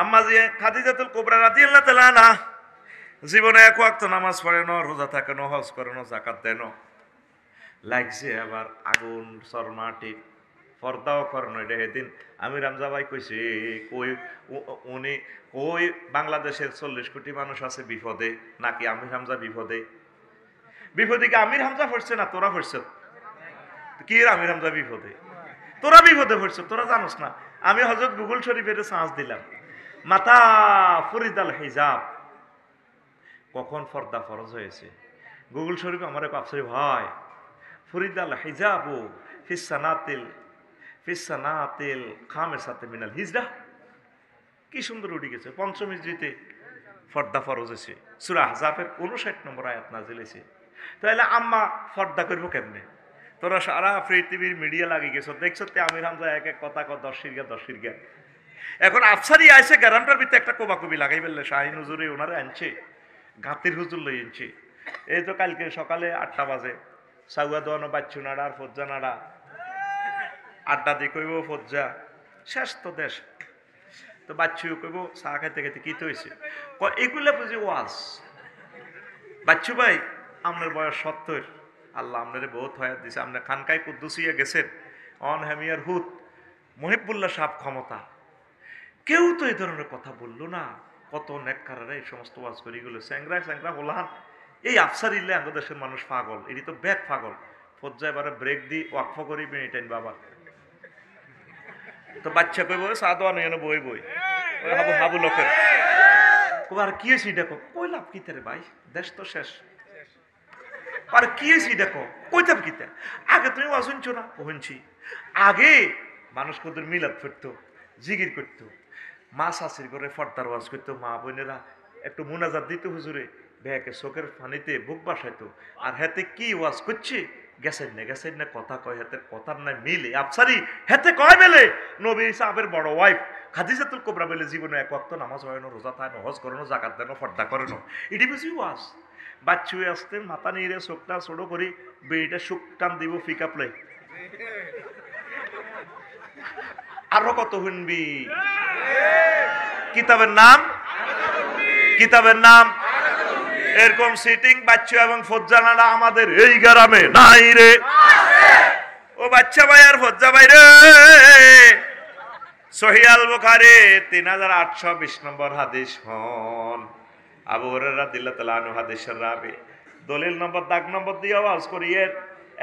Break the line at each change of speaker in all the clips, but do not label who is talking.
আম্মা জি খাদিজাতুল কুবরা রাদিয়াল্লাহু তাআলা আনহা জীবনে এক ওয়াক্ত নামাজ পড়ে না, রোজা থাকে না, হজ করে না, যাকাত দেয় না, লাগছে আবার আগুন শর্মাটি পর্দাও করেন। এটা সেদিন আমির হামজা ভাই কইছে কই উনি ওই বাংলাদেশের 40 কোটি মানুষ আছে বিপদে, নাকি আমির হামজা বিপদে? বিপদে কি আমির হামজা পড়ছে না তোরা পড়ছ? কি আমির হামজা বিপদে? তোরা বিপদে পড়ছ, তোরা জানোস না। আমি হযরত গুগল শরীফের সার্চ দিলাম, মাতা ফরিদাল হিজাব, কখন পর্দা ফরজ হয়েছে। গুগল শরীফ আমার কাছে ভাই ফরিদাল হিজাবু ফিসানাতিল খামেসাতে মিনাল হিজরা, কি সুন্দর উঠে গেছে। পঞ্চম হিজরিতে পর্দা ফরজ হয়েছে। সূরা আহজাবের 59 নম্বর আয়াত নাযিল হয়েছে। তাহলে আম্মা পর্দা করবো কেমনে? তোরা সারা পৃথিবীর মিডিয়া লাগি গেছো, দেখছো তে আমির হামজা এক এক কথা কর 10 শিরগা। এখন আফসারি আইসে গ্যারান্টার ভিতরে একটা কোবাকুবি লাগাই ফেললে, শাহিন হুজুরে ওনারা আনছে, গাতির হুজুর লই আনছে। এই তো কালকে সকালে 8টা বাজে সাউয়া দোয়ানো বাচ্চু নাড়া আর ফজ্জা নাড়া আড্ডা দিয়ে কইব ফজ্জা শেষ তো দেশ, তো বাচ্চু কইব চা খাইতে খাইতে কি তো হয়েছে, এগুলো বুঝি ওয়াজ। বাচ্চু ভাই আপনার বয়স 70, আল্লাহ আপনারে বহুত হয়াত দিছে, আপনার খানকায় কুদ্দুসিয়া গেছেন, অন হ্যামিয়ার হুত মহিবুল্লাহ সাহেব ক্ষমতা, কেউ তো এই ধরনের কথা বললো না। কত নেককাররা এই সমস্ত ওয়াজ করি গেল, স্যাংরা বললাম এই আফসার ইল্লে আমাদের দেশের মানুষ পাগল, এটি তো ব্যাগ পাগল। ফজ্জা এবারে ব্রেক দি ওয়াকফ করি বেনিটাইন বাবা, তো বাচ্চা কইব সাদওয়া নেই বই হাবু লোকের আর কি হয়েছি দেখো, কই লাভ কিতে রে ভাই, দেশ তো শেষ। আর কি হয়েছি দেখো, কইতাম কিতে, আগে তুমি ওয়াজ শুনছো না? শুনছি। আগে মানুষ কত মিলাদ ফিরতো, জিগির করতো, মা শাশির করে ফর্দার ওয়াজ করতো, মা বোনেরা একটু মুনাজাত দিত হুজুরে, ব্যাকে চোখের পানিতে বুক বাসাইতো। আর হেতে কি ওয়াজ করছে, গেছেন না কথা কয়, হেতে কথার নাই মিলে আফসারি হেতে কয় বেলে নবী সাহেবের বড় ওয়াইফ খাদিজাতুল কুবরা বেলে জীবনে এক ওয়াক্ত নামাজ হয় না, রোজা থাকে না, হজ করে না, যাকাত দেন, ফর্দা করে না, এটি বুঝি ওয়াজ। বাচ্চু আসতে মাথা নিয়ে চোখটা ছোট করি বেড়িটা সুখ টান দিব ফিকা প্লে, আরো কত শুনবি। কিতাবের নাম এরকম সিটিং বাচ্চা এবং ফজ্জানারা আমাদের এই গ্রামে নাই রে। ও বাচ্চা ভাই আর ফজ্জা ভাই রে, সহিহ আল বুখারী 3820 নম্বর হাদিস হন, আবু হুরায়রা রাদিয়াল্লাহু তাআলা আনহু হাদিসের রাবি। দলিল নম্বর দাগ নম্বর দিয়ে ওয়াজ করিয়ে।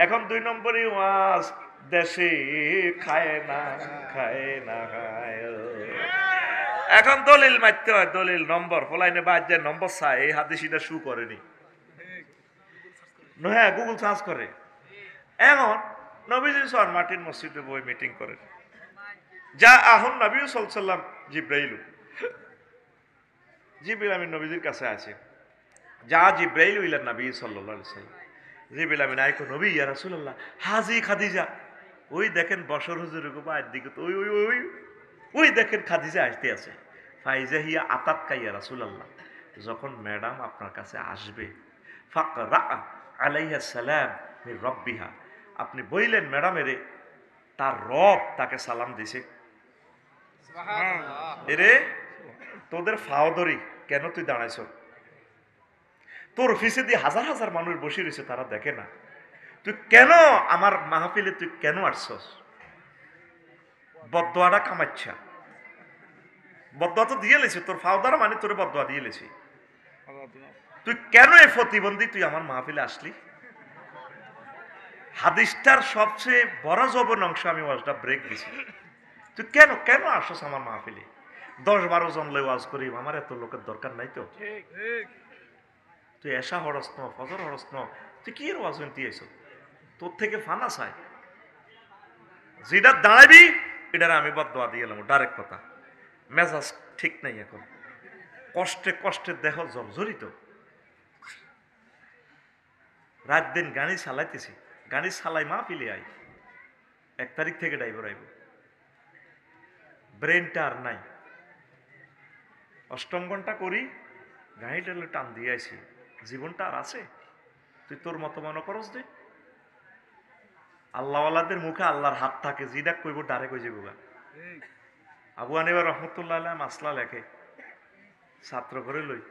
এখন 2 নম্বরই ওয়াজ, দেশে খায় না। এখন দলিল মারতে হয়, দলিল নম্বর ফলাইনে বাদ যায়, নম্বর চাই, এই হাদিসটা শু করেনি, হ্যাঁ গুগল সার্চ করে। এখন নবীজি মাটির মসজিদে বই মিটিং করেন, যা আহুন নবী সাল্লাল্লাহু আলাইহি ওয়াসাল্লাম জিবরাইল আমিন নবীজির কাছে আছে, যা জিবরাইল ইলা নবী সাল্লাল্লাহু আলাইহি ওয়াসাল্লাম, জিবরাইল আমিন আইকো নবী ইয়া রাসূলুল্লাহ হাজি খাদিজা, ওই দেখেন বশর হুজুরের বাইরের দিকে, তো ওই দেখেন খাদিজা আসতে আছে। ফাইজা হিয়া আতাত কাইয়া রাসূলুল্লাহ, যখন ম্যাডাম আপনার কাছে আসবে, ফাকরা আলাইহা সালাম মির রাব্বিহা, আপনি বললেন ম্যাডামেরে তার রব তাকে সালাম দিছে। সুবহানাল্লাহ। এরে তোদের ফাওদরি কেন তুই দাঁড়াইছ? তোর অফিসে দিয়ে হাজার হাজার মানুষ বসে রয়েছে, তারা দেখে না, তুই কেন আমার মাহফিলে তুই কেন আসছস? বদদোয়াটা কামাচ্ছা, বদদোয়া তো দিয়ে লেছি, তোর ফাওদারা মানে তোর বদদোয়া দিয়ে লেছি, তুই কেন এই প্রতিবন্ধী তুই আমার মাহফিলে আসলি? হাদিসটার সবচেয়ে বড় জবন অংশ আমি ওয়াজটা ব্রেক দিছি, তুই কেন আসছস আমার মাহফিলে? 10-12 জন লই ওয়াজ করি, আমার এত লোকের দরকার নাই তো। তুই এশা হরস ন, ফজর হরস ন, তুই কি এর ওয়াজ শুনতে আইছ? তোর থেকে ফানা চাই, যেটা দাঁড়াবি এটার আমি বদদোয়া দিয়ে এলাম, ডাইরেক্ট কথা। মেজাজ ঠিক নাই এখন, কষ্টে দেহ জর্জরিত, রাত দিন গাড়ি চালাইতেছি, গাড়ি চালাই মাহফিলে আই, 1 তারিখ থেকে ড্রাইভার আইব, ব্রেনটা আর নাই, 8ম ঘন্টা করি, গাড়িটা টান দিয়ে আইছি, জীবনটা আর আছে? তুই তোর মতো মনে করস দে, আল্লাহওয়ালাদের মুখে আল্লাহর হাত থাকে, যেটা কইব ডারে কই যাবো গা। আবু হানিফা রহমতুল্লাহ আলাইহি মাসলা লেখে ছাত্র করে লই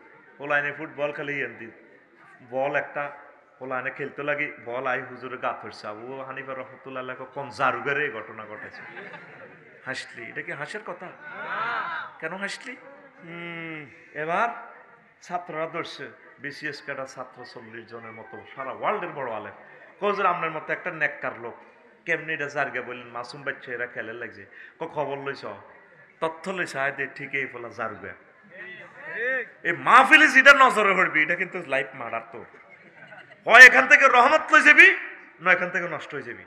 ওলাইনে ফুটবল খেলে এনদি বল একটা ওলাইনে খেলতে লাগি বল আই হুজুরে গা ধরছে আবু হানিফা রহমতুল্লাহ আলাইহি কোন জারুগারে এই ঘটনা ঘটেছে। হাসলি, এটা কি হাসির কথা? কেন হাসলি? এবার ছাত্ররা ধরছে বিসিএস ক্যাডার ছাত্র 40 জনের মতো সারা ওয়ার্ল্ডের বড় আলেম। হুজুর আপনার মতো একটা নেককার লোক কেমনি এটা জারগে বললেন মাসুম বাচ্চা এরা খেলে লাগছে খবর লইছ তথ্য লইছ আয় ঠিকই ফেলা জারুগা এই মাহফিলে যেটা নজরে পড়বি এটা কিন্তু লাইফ মারার তোর হয় এখান থেকে রহমত লই যাবি না এখান থেকে নষ্ট হয়ে যাবি।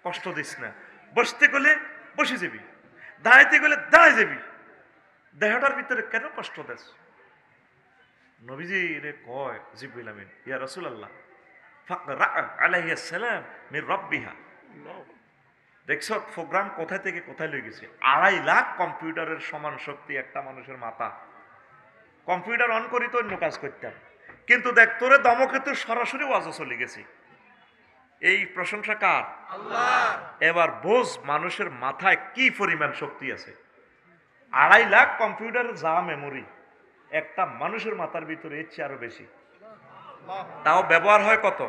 কষ্ট দিস না, বসতে গেলে বসে যাবি, দাঁড়াইতে গেলে দাঁড়াই যাবি, দেহটার ভিতরে কেন কষ্ট দেস? নবীজি রে কয় জিবরিল আমিন ইয়া রাসূলুল্লাহ ফাকরা আলাইহিস সালাম মির রাব্বিহা। দেখছ প্রোগ্রাম কোথা থেকে কোথায় লয়ে গেছে? 2.5 লাখ কম্পিউটারের সমান শক্তি একটা মানুষের মাথা। কম্পিউটার অন করি তো অন্য কাজ করতাম, কিন্তু দেখ তোরে দমকে তো সরাসরি ওয়াজে চলে গেছি। এই প্রশংসা কার? আল্লাহ। এবার বোঝ মানুষের মাথায় কি পরিমাণ শক্তি আছে। 2.5 লাখ কম্পিউটারের যা মেমোরি একটা মানুষের মাথার ভিতরে এর চেয়ে আরো বেশি। তাও ব্যবহার হয় কত?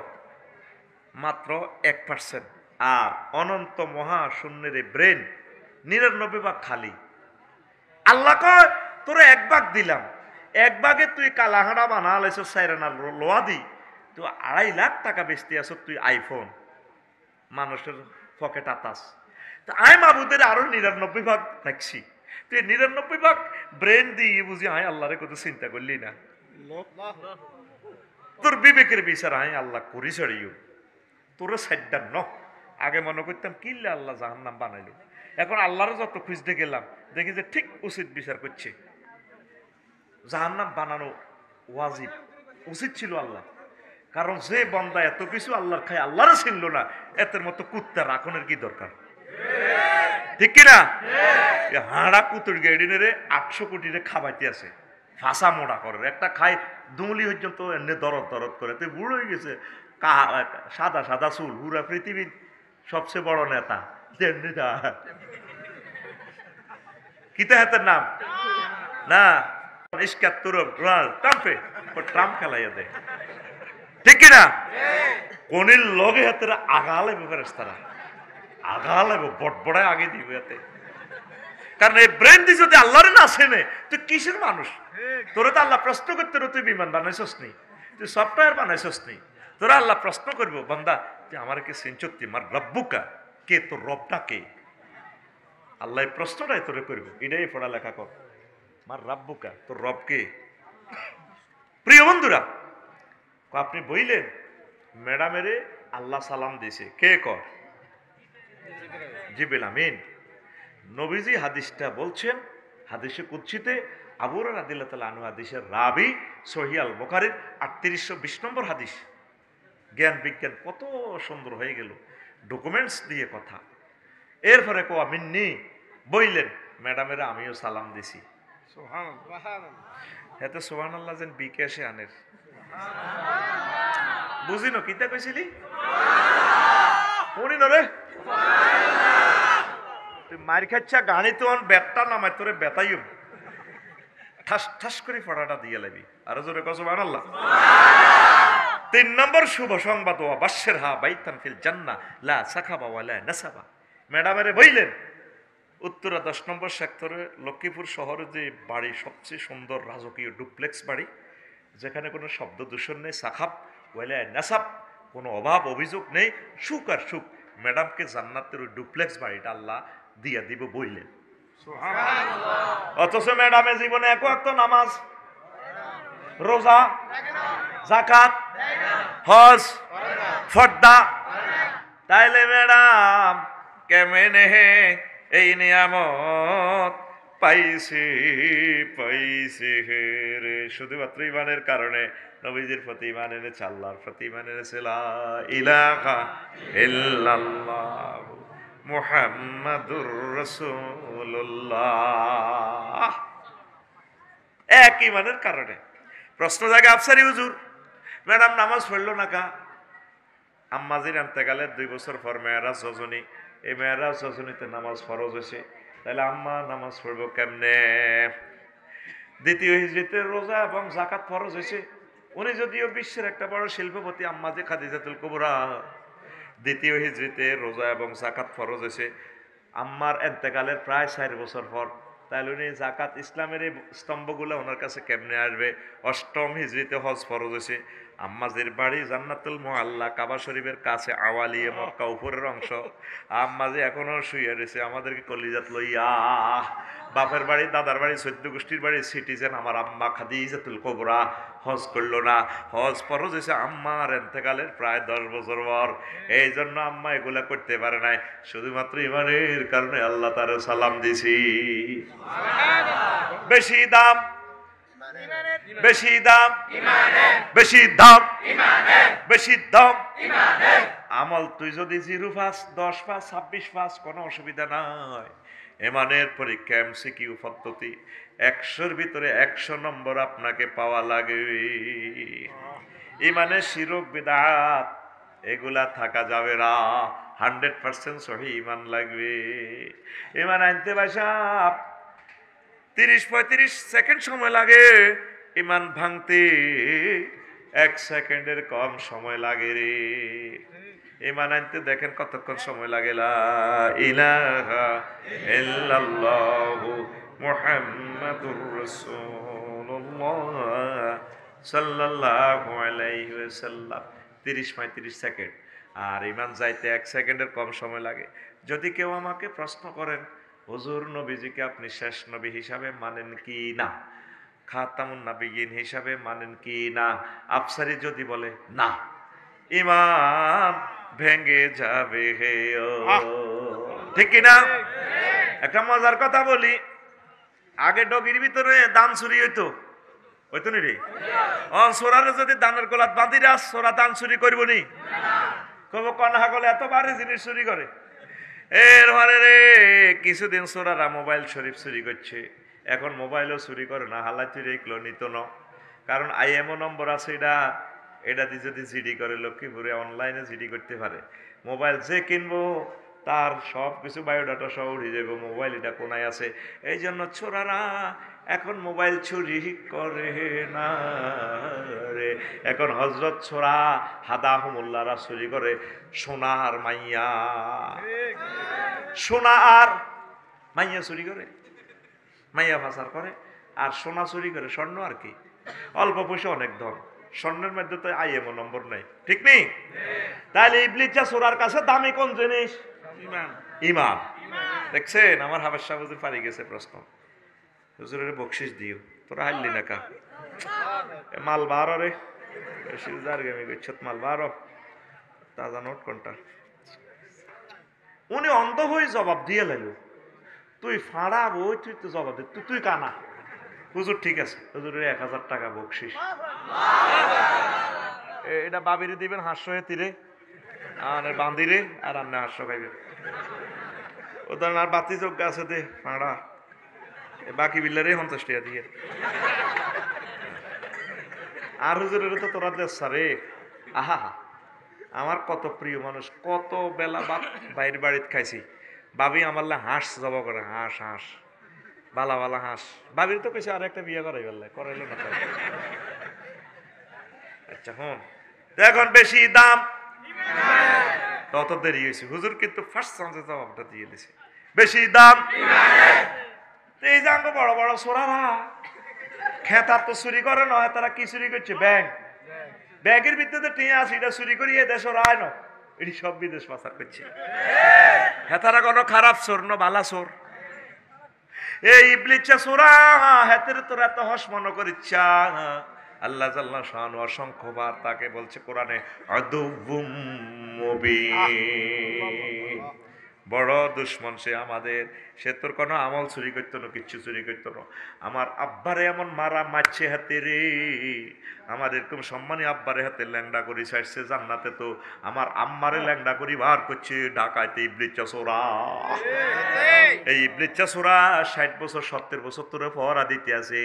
মাত্র 1%। আর অনন্ত মহাশূন্যের ব্রেন 99 ভাগ খালি। আল্লাহ কয় তোরে 1 ভাগ দিলাম, 1 ভাগে তুই কালাহাড়া বানা লাইছ সাইরানা লোয়া দি তুই 2.5 লাখ টাকা বেচতে আস তুই আইফোন মানুষের পকেট আতাস। তো আই মাবুদের আরো 99 ভাগ রাখছি, তুই 99 ভাগ ব্রেন দিয়ে বুঝি আই আল্লাহরে কত চিন্তা করলি না। তোর বিবেকের বিচার আই আল্লাহ করি ছাড়িও তোরে সাইডার ন। আগে মনে করতাম কিল্লে আল্লাহ জাহান্নাম বানাইলো, এখন আল্লাহরও যত খুঁজতে গেলাম দেখি যে ঠিক উচিত বিচার করছে। জাহান্নাম বানানো ওয়াজিব, উচিত ছিল আল্লাহ, কারণ যে বন্দা এত কিছু আল্লাহর খায় আল্লাহরও ছিল না, এতের মতো কুত্তা রাখনের কি দরকার? ঠিক কিনা? হাঁড়া কুতুর গেডিনে 800 কোটি খাবাইতে আছে, ফাঁসা মোড়া করে একটা খাই দুমলি পর্যন্ত এনে দরদ দরদ করে। তুই বুড়ো হয়ে গেছে, সাদা সাদা চুল, পুরা পৃথিবীর সবচেয়ে বড় নেতা কিতা হাতের নাম না ট্রাম্প খেলাইয়া দেয়। ঠিক কিনা? কোনির লগে হাতের আগা লাগবে ফেরেশতারা, আগা লাগবে বটবড়ায় আগে দিবে হাতে। কারণ এই ব্রেন দিয়ে যদি আল্লাহরে না চেনে তুই কিসের মানুষ? তোরা তো আল্লাহ প্রশ্ন করতে তুই বিমান বানাইছস নি, তুই সফটওয়্যার বানাইছস নি। তোরা আল্লাহ প্রশ্ন করবো বান্দা তুই আমার কে সেঞ্চত্তি মার রব্বুকা, কে তোর রবটা কে? আল্লাহ এই প্রশ্নটাই তোরে করবো, এটাই পড়ালেখা কর। মার রাব্বুকা, তোর রব কে? প্রিয় বন্ধুরা, আপনি বইলেন ম্যাডামেরে আল্লাহ সালাম দিছে, কে কর? জিবরিল আমিন। নবীজি হাদিসটা বলছেন, হাদিসে কুদসিতে আবু হুরায়রা রাদিয়াল্লাহু তাআলা আনহু হাদিসের রাবি, সহিহ আল বুখারীর 3820 নম্বর হাদিস। জ্ঞান বিজ্ঞান কত সুন্দর হয়ে গেল, ডকুমেন্টস দিয়ে কথা। এরপরে কোয়া মিন্নি বইলেন ম্যাডামেরা আমিও সালাম দিছি। এতে সুবহানাল্লাহ যেন বিকেশে আনের বুঝি না কিতা কইছিলি শুনি না রে তুই মার খাচ্ছা গাড়ি তো বেতটা নামায় তোরে বেতাইম ঠাস ঠাস করে ফড়াটা দিয়ে লাগবি। আরো জোরে কও সুবহানাল্লাহ। 3 নম্বর শুভ সংবাদ, ওয়া বাশশিরহা বাইতান ফিল জান্নাহ লা সাখাবা ওয়া লা নাসাবা। ম্যাডামেরে বইলেন উত্তরা 10 নম্বর সেক্টরে লক্ষ্মীপুর শহরে যে বাড়ি, সবচেয়ে সুন্দর রাজকীয় ডুপ্লেক্স বাড়ি, যেখানে কোনো শব্দ দূষণ নেই, সাখাব ওয়ালা নাসাব, কোনো অভাব অভিযোগ নেই, সুখ আর সুখ। ম্যাডামকে জান্নাতের ওই ডুপ্লেক্স বাড়িটা আল্লাহ দিয়া দিব বইলেন। অথচ ম্যাডামে জীবনে এক ওয়াক্ত নামাজ, রোজা, যাকাত, হজ, ফর্দা। তাইলে ম্যাডাম কেমনে এই নিয়ামত পাইছে পাইছে রে? শুধুমাত্র ইমানের কারণে, নবীজির প্রতি ইমান এনেছে, আল্লাহর প্রতি ইমান এনেছে, লা ইলাহা ইল্লাল্লাহ মুহাম্মাদুর রাসূলুল্লাহ। এক ইমানের কারণে। প্রশ্ন জাগে আফসারি হুজুর ম্যাডাম নামাজ পড়লো না কা? আম্মাজির ইন্তেকালের 2 বছর পর মেয়েরাজ রজনী, এই মেয়েরাজ রজনীতে নামাজ ফরজ হয়েছে, তাহলে আম্মা নামাজ পড়বো কেমনে? দ্বিতীয় হিজরিতে রোজা এবং যাকাত ফরজ হয়েছে। উনি যদিও বিশ্বের একটা বড় শিল্পপতি, আম্মা যে খাদিজাতুল কুবরা, দ্বিতীয় হিজরিতে রোজা এবং যাকাত ফরজ হয়েছে আম্মার এন্তেকালের প্রায় 4 বছর পর। তাহলে উনি যাকাত, ইসলামের এই স্তম্ভগুলো ওনার কাছে কেমনে আসবে? অষ্টম হিজরিতে হজ ফরজ হয়েছে। আম্মাজির বাড়ি জান্নাতুল মুআল্লা, কাবা শরীফের কাছে, আওয়ালিয়ে মক্কা, উপরের অংশ। আম্মাজি এখনো শুয়ে রয়েছে আমাদেরকে কলিজাত লইয়া। বাপের বাড়ি, দাদার বাড়ি, 14 গোষ্ঠীর বাড়ি সিটিজেন আমার আম্মা খাদিজাতুল কুবরা হজ করলো না। হজ ফরজ হয়েছে আম্মার এন্তেকালের প্রায় 10 বছর পর। এই জন্য আম্মা এগুলা করতে পারে নাই, শুধুমাত্র ইমানের কারণে আল্লাহ তার সালাম দিছি। বেশি দাম, বেশি দাম, বেশি দাম, বেশি দাম আমল। তুই যদি 0 পাস, 10 পাস, 26 পাস, কোনো অসুবিধা নাই। ইমানের পরীক্ষা এমসিকিউ পদ্ধতি, 100-র ভিতরে 100 নম্বর আপনাকে পাওয়া লাগবে। ইমানের শিরক বিদআত এগুলা থাকা যাবে না, 100% সহি ইমান লাগবে। ইমান আনতে ভাইসা 30-35 সেকেন্ড সময় লাগে, ইমান ভাঙতে 1 সেকেন্ডের কম সময় লাগে রে। ইমান আনতে দেখেন কতক্ষণ সময় লাগে। লা ইলাহা ইল্লাল্লাহু মুহাম্মাদুর রাসূলুল্লাহ সাল্লাল্লাহু আলাইহি ওয়াসাল্লাম, 30-35 সেকেন্ড। আর ইমান যাইতে 1 সেকেন্ডের কম সময় লাগে। যদি কেউ আমাকে প্রশ্ন করেন, হুজুর নবীজিকে আপনি শেষ নবী হিসাবে মানেন কি না, খাতামুন নাবিয়িন হিসাবে মানেন কি না, আফসারি যদি বলে না, ইমান ভেঙে যাবে হে ও। ঠিক কিনা? একটা মজার কথা বলি, আগে ডগির ভিতরে দান চুরি হইতো, হইতো নি রে? সোরারে যদি দানের গোলাত বাঁধি রাস, সোরা দান চুরি করবো নি? কব কনহা গলে এত বারে জিনিস চুরি করে। এর মানে রে কিছুদিন সোরারা মোবাইল শরীফ চুরি করছে, এখন মোবাইলও চুরি করে না, হালাই চুরি এগুলো নিত না। কারণ IMO নম্বর আছে, এটা দিয়ে যদি জিডি করে লক্ষ্মীপুরে অনলাইনে জিডি করতে পারে। মোবাইল যে কিনবো তার সব কিছু বায়োডাটা সহ উড়ে যাবে, মোবাইল এটা কোনায় আছে। এই জন্য চোরারা এখন মোবাইল চুরি করে না রে। এখন হজরত ছোড়া হাদাহুমুল্লারা চুরি করে সোনা আর মাইয়া, সোনা আর মাইয়া চুরি করে, মাইয়া পাচার করে, আর সোনা চুরি করে, স্বর্ণ আর কি, অল্প পয়সা অনেক ধন। স্বর্ণের মধ্যে তো IMO নম্বর নাই, ঠিক নেই? তাহলে ইবলিস চোরার কাছে দামি কোন জিনিস? ইমান। দেখছেন আমার হাবের সাহেব হুজুর পারি গেছে প্রশ্ন, হুজুরের বকশিস দিও, তোরা হারলি না কা মাল বারো রে, মাল বারো, তাজা নোট কোনটা? উনি অন্ধ হয়ে জবাব দিয়ে লাইল, তুই ফাড়া বই, তুই তো জবাব দে, তুই কানা। হুজুর ঠিক আছে, হুজুরের 1000 টাকা বকশিস। এটা বাবিরে দিবেন 500 তীরে, আর বান্দিরে, আর রান্না 500 খাইবেন। ওদের আর বাতি যোগ্য আছে দে ফাড়া, বাকি বিল্লারে 50 টাকা দিয়ে। আর হুজুরের তো তোরা দেশ রে, আহা আমার কত প্রিয় মানুষ, কত বেলা বাইরের বাড়িতে খাইছি, বাবি আমারলে হাঁস জবা করে, হাঁস হাঁস বালা বালা হাঁস। বাবির তো কেছে আর একটা বিয়ে করাই বললে, করাইলো না তাই। আচ্ছা হন, এখন বেশি দাম তত দেরি হয়েছে, হুজুর কিন্তু ফার্স্ট চান্সে জবাবটা দিয়ে দিছে, বেশি দাম। এই যে বড় বড় সোরারা খেতার তো চুরি করে নয়, তারা কি চুরি করছে? ব্যাংক, ব্যাংকের ভিতরে টিয়া আছে, এটা চুরি করিয়ে দেশ রায় না, এটি সব বিদেশ পাচার করছে। হেতারা কোনো খারাপ চোর না, বালা চোর। এই ইবলিস চোরা হেতের তোর এত হস মনে করিচ্ছা, আল্লাহ জাল্লা শান অসংখ্যবার তাকে বলছে কোরআনে, আদুউম মুবিন, বড় দুশ্মন সে আমাদের। সে তোর কোনো আমল চুরি করতো না, কিচ্ছু চুরি করতো না। আমার আব্বারে এমন মারা মারছে হাতে রে, আমার এরকম সম্মানী আব্বারে হাতে ল্যাংডা করি ছাড়ছে জান্নাতে, তো আমার আম্মারে ল্যাংডা করি বার করছে ঢাকাইতে ইবলিস চোরা। এই ইবলিস চোরা 60 বছর 70 বছর তোরে পহরা দিতে আছে,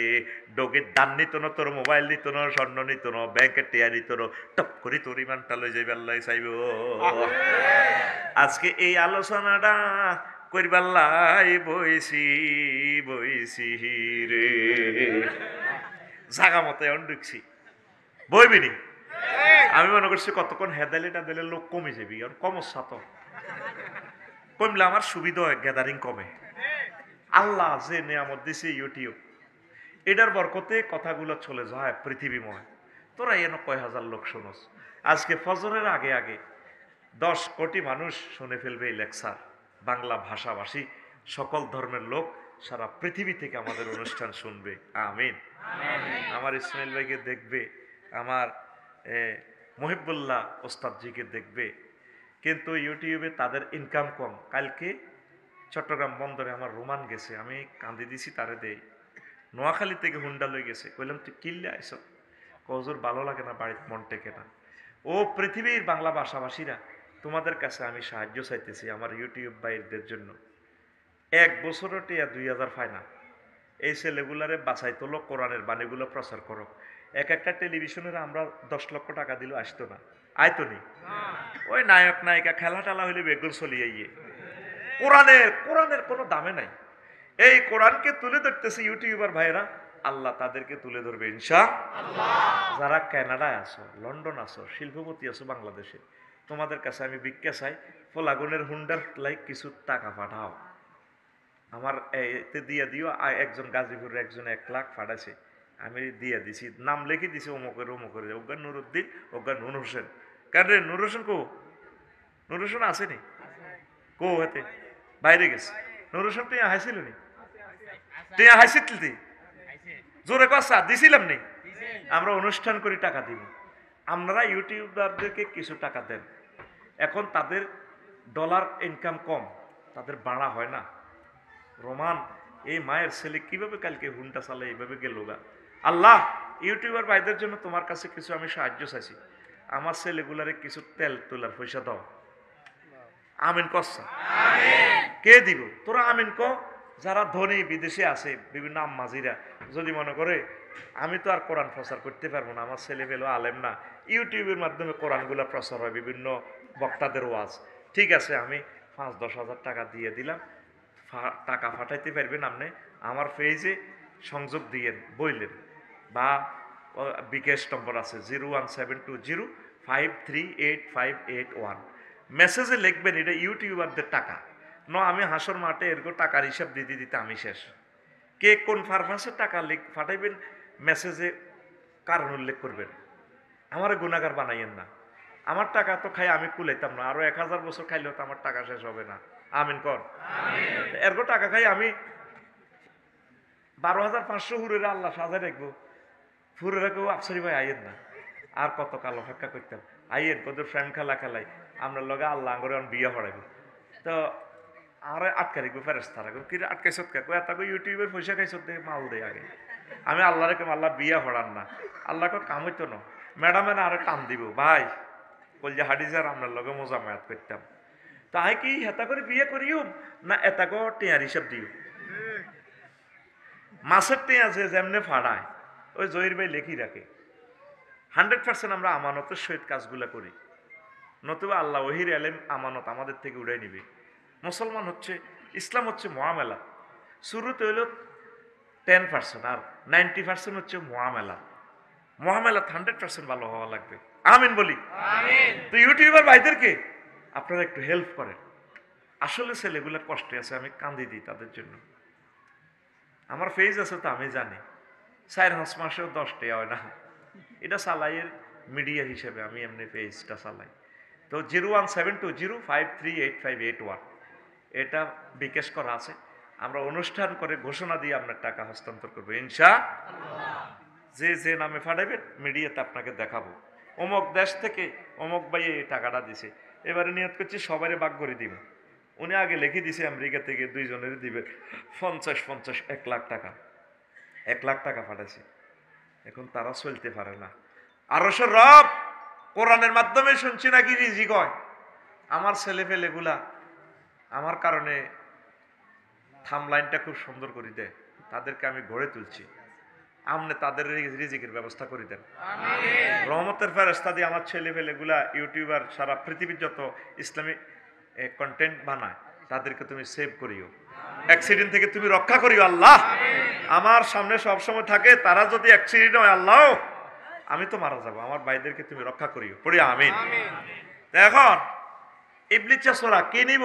ডগের দান নিত না, তোর মোবাইল নিত না, স্বর্ণ নিত না, ব্যাংকের টিয়া নিত না, টপ করি তোর ইমানটা লই যাইবে আল্লাহ চাইব। আজকে এই আলোচনাটা কইবাল্লাই বইছি বইছি রে জাগা মতো এখন ঢুকছি বইবিনি আমি মনে করছি কতক্ষণ হেদালিটা দিলে লোক কমে যাবি আর কমসা তো কমলে আমার সুবিধা হয় গ্যাদারিং কমে আল্লাহ যে নিয়ামত দিছে ইউটিউব এটার বরকতে কথাগুলো চলে যায় পৃথিবীময় তোরা এন কয় হাজার লোক শোনস আজকে ফজরের আগে আগে 10 কোটি মানুষ শুনে ফেলবে এই লেকচার বাংলা ভাষাভাষী সকল ধর্মের লোক সারা পৃথিবী থেকে আমাদের অনুষ্ঠান শুনবে আমিন আমার ইসমাইল ভাইকে দেখবে আমার মহিবুল্লাহ ওস্তাদজিকে দেখবে কিন্তু ইউটিউবে তাদের ইনকাম কম কালকে চট্টগ্রাম বন্দরে আমার রোমান গেছে আমি কান্দি দিছি তারে দেই নোয়াখালী থেকে হুন্ডা লই গেছে কইলাম তুই কিনলে আইস কজোর ভালো লাগে না বাড়িতে মন টেকে না ও পৃথিবীর বাংলা ভাষাভাষীরা তোমাদের কাছে আমি সাহায্য চাইতেছি আমার ইউটিউব ভাইদের জন্য 1 বছরও টিয়া 2000 পায় না এই ছেলেগুলারে বাছাই তোলো কোরআনের বাণীগুলো প্রচার করো এক একটা টেলিভিশনের আমরা 10 লক্ষ টাকা দিলেও আসতো না আইতো নি ওই নায়ক নায়িকা খেলা টেলা হইলে বেগুন চলিয়ে গিয়ে কোরআনের কোনো দামে নাই এই কোরআনকে তুলে ধরতেছে ইউটিউবার ভাইরা আল্লাহ তাদেরকে তুলে ধরবে ইনশাআল্লাহ যারা কানাডায় আছো লন্ডন আছো শিল্পপতি আছো বাংলাদেশে তোমাদের কাছে আমি ভিক্ষা চাই ফলাগুনের হুন্ডার লাইক কিছু টাকা পাঠাও আমার এতে দিয়ে দিও একজন গাজীপুরের একজন 1 লাখ পাঠাইছে আমি দিয়ে দিছি নাম লিখে দিছি অমুকের ওগা নুরুদ্দিন ওগা নুর হোসেন কেন রে নুর হোসেন কো নুর হোসেন আসেনি কো হাতে বাইরে গেছে নুর হোসেন তুই হাসিল নি তুই হাসিল তুই জোরে কথা দিছিলাম নি আমরা অনুষ্ঠান করি টাকা দিব আপনারা ইউটিউবারদেরকে কিছু টাকা দেন এখন তাদের ডলার ইনকাম কম তাদের বাড়া হয় না রোমান এই মায়ের ছেলে কিভাবে কালকে হুন্ডা চালে এইভাবে গেল গা আল্লাহ ইউটিউবার ভাইদের জন্য তোমার কাছে কিছু আমি সাহায্য চাইছি আমার ছেলেগুলারে কিছু তেল তোলার পয়সা দাও আমিন কসা কে দিব তোরা আমিন ক যারা ধনী বিদেশে আছে বিভিন্ন আম্মাজিরা যদি মনে করে আমি তো আর কোরআন প্রচার করতে পারবো না আমার ছেলে পেলো আলেম না ইউটিউবের মাধ্যমে কোরআনগুলো প্রচার হয় বিভিন্ন বক্তাদের ওয়াজ ঠিক আছে আমি 5-10 হাজার টাকা দিয়ে দিলাম টাকা পাঠাইতে পারবেন আপনি আমার পেজে সংযোগ দিয়েন বইলেন বা বিকাশ নম্বর আছে 01720538581 মেসেজে লিখবেন এটা ইউটিউবারদের টাকা আমি হাসর মাঠে এরকম টাকার হিসাব দিতে দিতে আমি শেষ কে কোন পারপাসের টাকা পাঠাইবেন মেসেজে কারণ উল্লেখ করবেন আমার গুনাহগার বানাইয়েন না আমার টাকা তো খাই আমি কুলাইতাম না আরো 1000 বছর খাইলেও তো আমার টাকা শেষ হবে না আমিন কর এরকম টাকা খাই আমি 12,500 হুরের আল্লাহ সাজায় রাখবো হুরেরা কেউ আফসারি ভাই আইয়েন না আর কত কাল অপেক্ষা করতাম আইয়েন কত ফ্রেন্ড খেলা আমরা লগে আল্লাহ আঙ্গরে বিয়ে হরাইব তো আর আটকা রাখবো ফেরেস্তা রাখবো কি আটকাইছত কে এটাকে ইউটিউবের পয়সা খাইছত মাল দেয় আগে আমি আল্লাহ রেখে আল্লাহ বিয়া হরান না আল্লাহকে কাম হইতো না ম্যাডামে না আরে টান দিব ভাই বল যে হাডিজার আপনার লগে মজা মায়াত করতাম তাই কি হেতা করে বিয়ে করিও না এটাকে টিয়ার হিসাব দিও মাছের টিয়া যে যেমনে ফাড়ায় ওই জহির ভাই লেখি রাখে 100% আমরা আমানতের সহিত কাজগুলা করি নতুবা আল্লাহ ওহির আলেম আমানত আমাদের থেকে উড়াই নিবে মুসলমান হচ্ছে ইসলাম হচ্ছে মুআমেলা শুরুতে হইল 10% আর 90% হচ্ছে মুআমেলা 100% ভালো হওয়া লাগবে আমিন বলি তো ইউটিউবার ভাইদেরকে আপনারা একটু হেল্প করেন আসলে ছেলেগুলা কষ্টে আছে আমি কান্দি দিই তাদের জন্য আমার পেজ আছে তো আমি জানি 4 মাসেও 10 টাকা হয় না এটা চালাইয়ের মিডিয়া হিসেবে আমি এমনি পেজটা চালাই তো 01720538581 এটা বিকাশ করা আছে আমরা অনুষ্ঠান করে ঘোষণা দিয়ে আপনার টাকা হস্তান্তর করবো ইনশাআল্লাহ যে নামে পাঠাবেন মিডিয়াতে আপনাকে দেখাবো অমুক দেশ থেকে অমুক ভাই এই টাকাটা দিছে এবারে নিয়ত করছি সবারই ভাগ করে দিব উনি আগে লিখে দিছে আমেরিকা থেকে 2 জনের দিবে 50 1 লাখ টাকা 1 লাখ টাকা পাঠাইছে এখন তারা চলতে পারে না আরশের রব কোরআনের মাধ্যমে শুনছি নাকি রিজিক হয় আমার ছেলে পেলেগুলা আমার কারণে থামলাইনটা খুব সুন্দর করে দেয় তাদেরকে আমি গড়ে তুলছি আমনে তাদের রিজিকের ব্যবস্থা করে দেন রহমতের ফেরেশতা দিয়ে আমার ছেলে পেলেগুলা ইউটিউবার সারা পৃথিবীর যত ইসলামিক কন্টেন্ট বানায় তাদেরকে তুমি সেভ করিও, অ্যাক্সিডেন্ট থেকে তুমি রক্ষা করিও আল্লাহ। আমার সামনে সবসময় থাকে, তারা যদি অ্যাক্সিডেন্ট হয় আল্লাহ আমি তো মারা যাবো, আমার ভাইদেরকে তুমি রক্ষা করিও, পড়ি আমিন। এখন ইবলিসের সূরা কি নিব,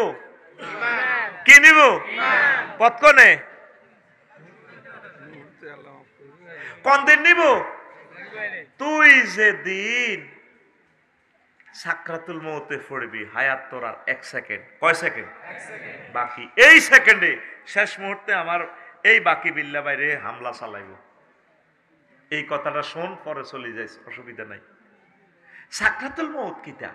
কি নিব, কতক্ষণে, কোন দিন নিব? তুই যে দিন সাকরাতুল মউতে পড়বি, হায়াত তোর আর 1 সেকেন্ড, কয় সেকেন্ড বাকি, এই সেকেন্ডে শেষ মুহূর্তে আমার এই বাকি বিল্লা বাইরে হামলা চালাইব, এই কথাটা শোন, পরে চলে যাইস, অসুবিধা নাই। সাকরাতুল মউত কিটা?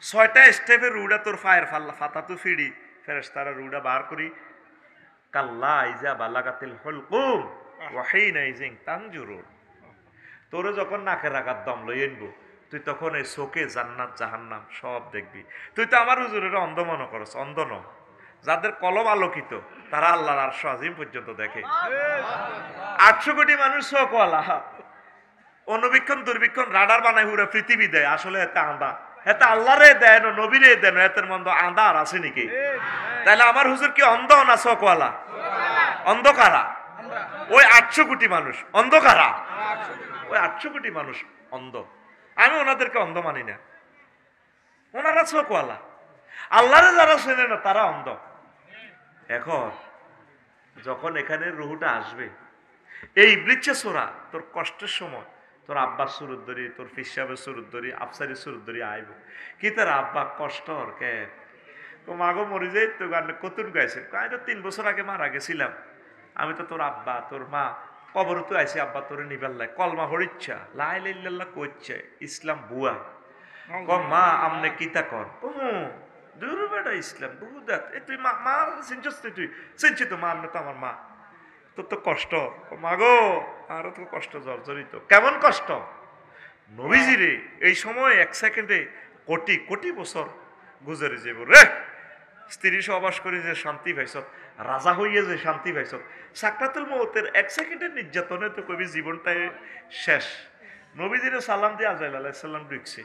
6টা স্টেপে রুডা তোর ফায়ার ফাতা তো ফিড়ি ফেরেশতারা রুডা বার করি, কাল্লা ইজা বালাগাতিল হুলকুম ওয়া হিনা ইজিন তানজুরুন। তোর যখন নাকের আগার দম লই আনবো, তুই তখন এই চোখে জান্নাত জাহান্নাম সব দেখবি। তুই তো আমার হুজুরের অন্ধ মনে করস, অন্ধ ন, যাদের কলম আলোকিত তারা আল্লাহর আরশ আজিম পর্যন্ত দেখে। 800 কোটি মানুষ চোখওয়ালা, অনুবীক্ষণ দুর্বীক্ষণ রাডার বানায় পুরো পৃথিবী দেয়, আসলে এতে আঁধা, এতে আল্লাহরে দেয় না নবীরে দেয় না, এতের মন্দ আঁধা আর আছে নাকি? তাহলে আমার হুজুর কি অন্ধ না চোখওয়ালা? অন্ধকারা ওই 800 কোটি মানুষ, অন্ধকারা ওই 800 কোটি মানুষ অন্ধ। আমি ওনাদেরকে অন্ধ মানি না, ওনারা চোখওয়ালা, আল্লাহরে যারা চেনে না তারা অন্ধ। এখন যখন এখানে রুহুটা আসবে, এই ইবলিসের সূরা তোর কষ্টের সময় তোর আব্বার সুরত ধরি, তোর ফিসাবের সুরত ধরি, আফসারি সুরত ধরি আইব, কি তার আব্বা কষ্ট ওর কে তো মাগো মরি যাই তো গান কতুন গাইছে, আমি তো 3 বছর আগে মারা গেছিলাম, আমি তো তোর আব্বা তোর মা কবর তো আইসি, আব্বা তোরে নিবার লাই কলমা হরিচ্ছা লাই লাইল্লাহ কইছে ইসলাম বুয়া, ক মা আমনে কিতা কর, দূর বেটা ইসলাম বহু দেখ, তুই মা মা চিনছিস, তুই চিনছি তো মা, আমনে তো আমার মা, তোর তো কষ্ট, মাগো আরো তো কষ্ট জর্জরিত, কেমন কষ্ট নবীজিরে এই সময় 1 সেকেন্ডে কোটি কোটি বছর গুজরে যাব রে, স্ত্রী সহবাস করে যে শান্তি পাইছ, রাজা হইয়া যে শান্তি পাইছ, সাকরাতুল মউতের 1 সেকেন্ডের নির্যাতনে তো কবি জীবনটাই শেষ। নবীজিরে সালাম দিয়ে আজরাইল আলাইহিস সালাম ঢুকছে,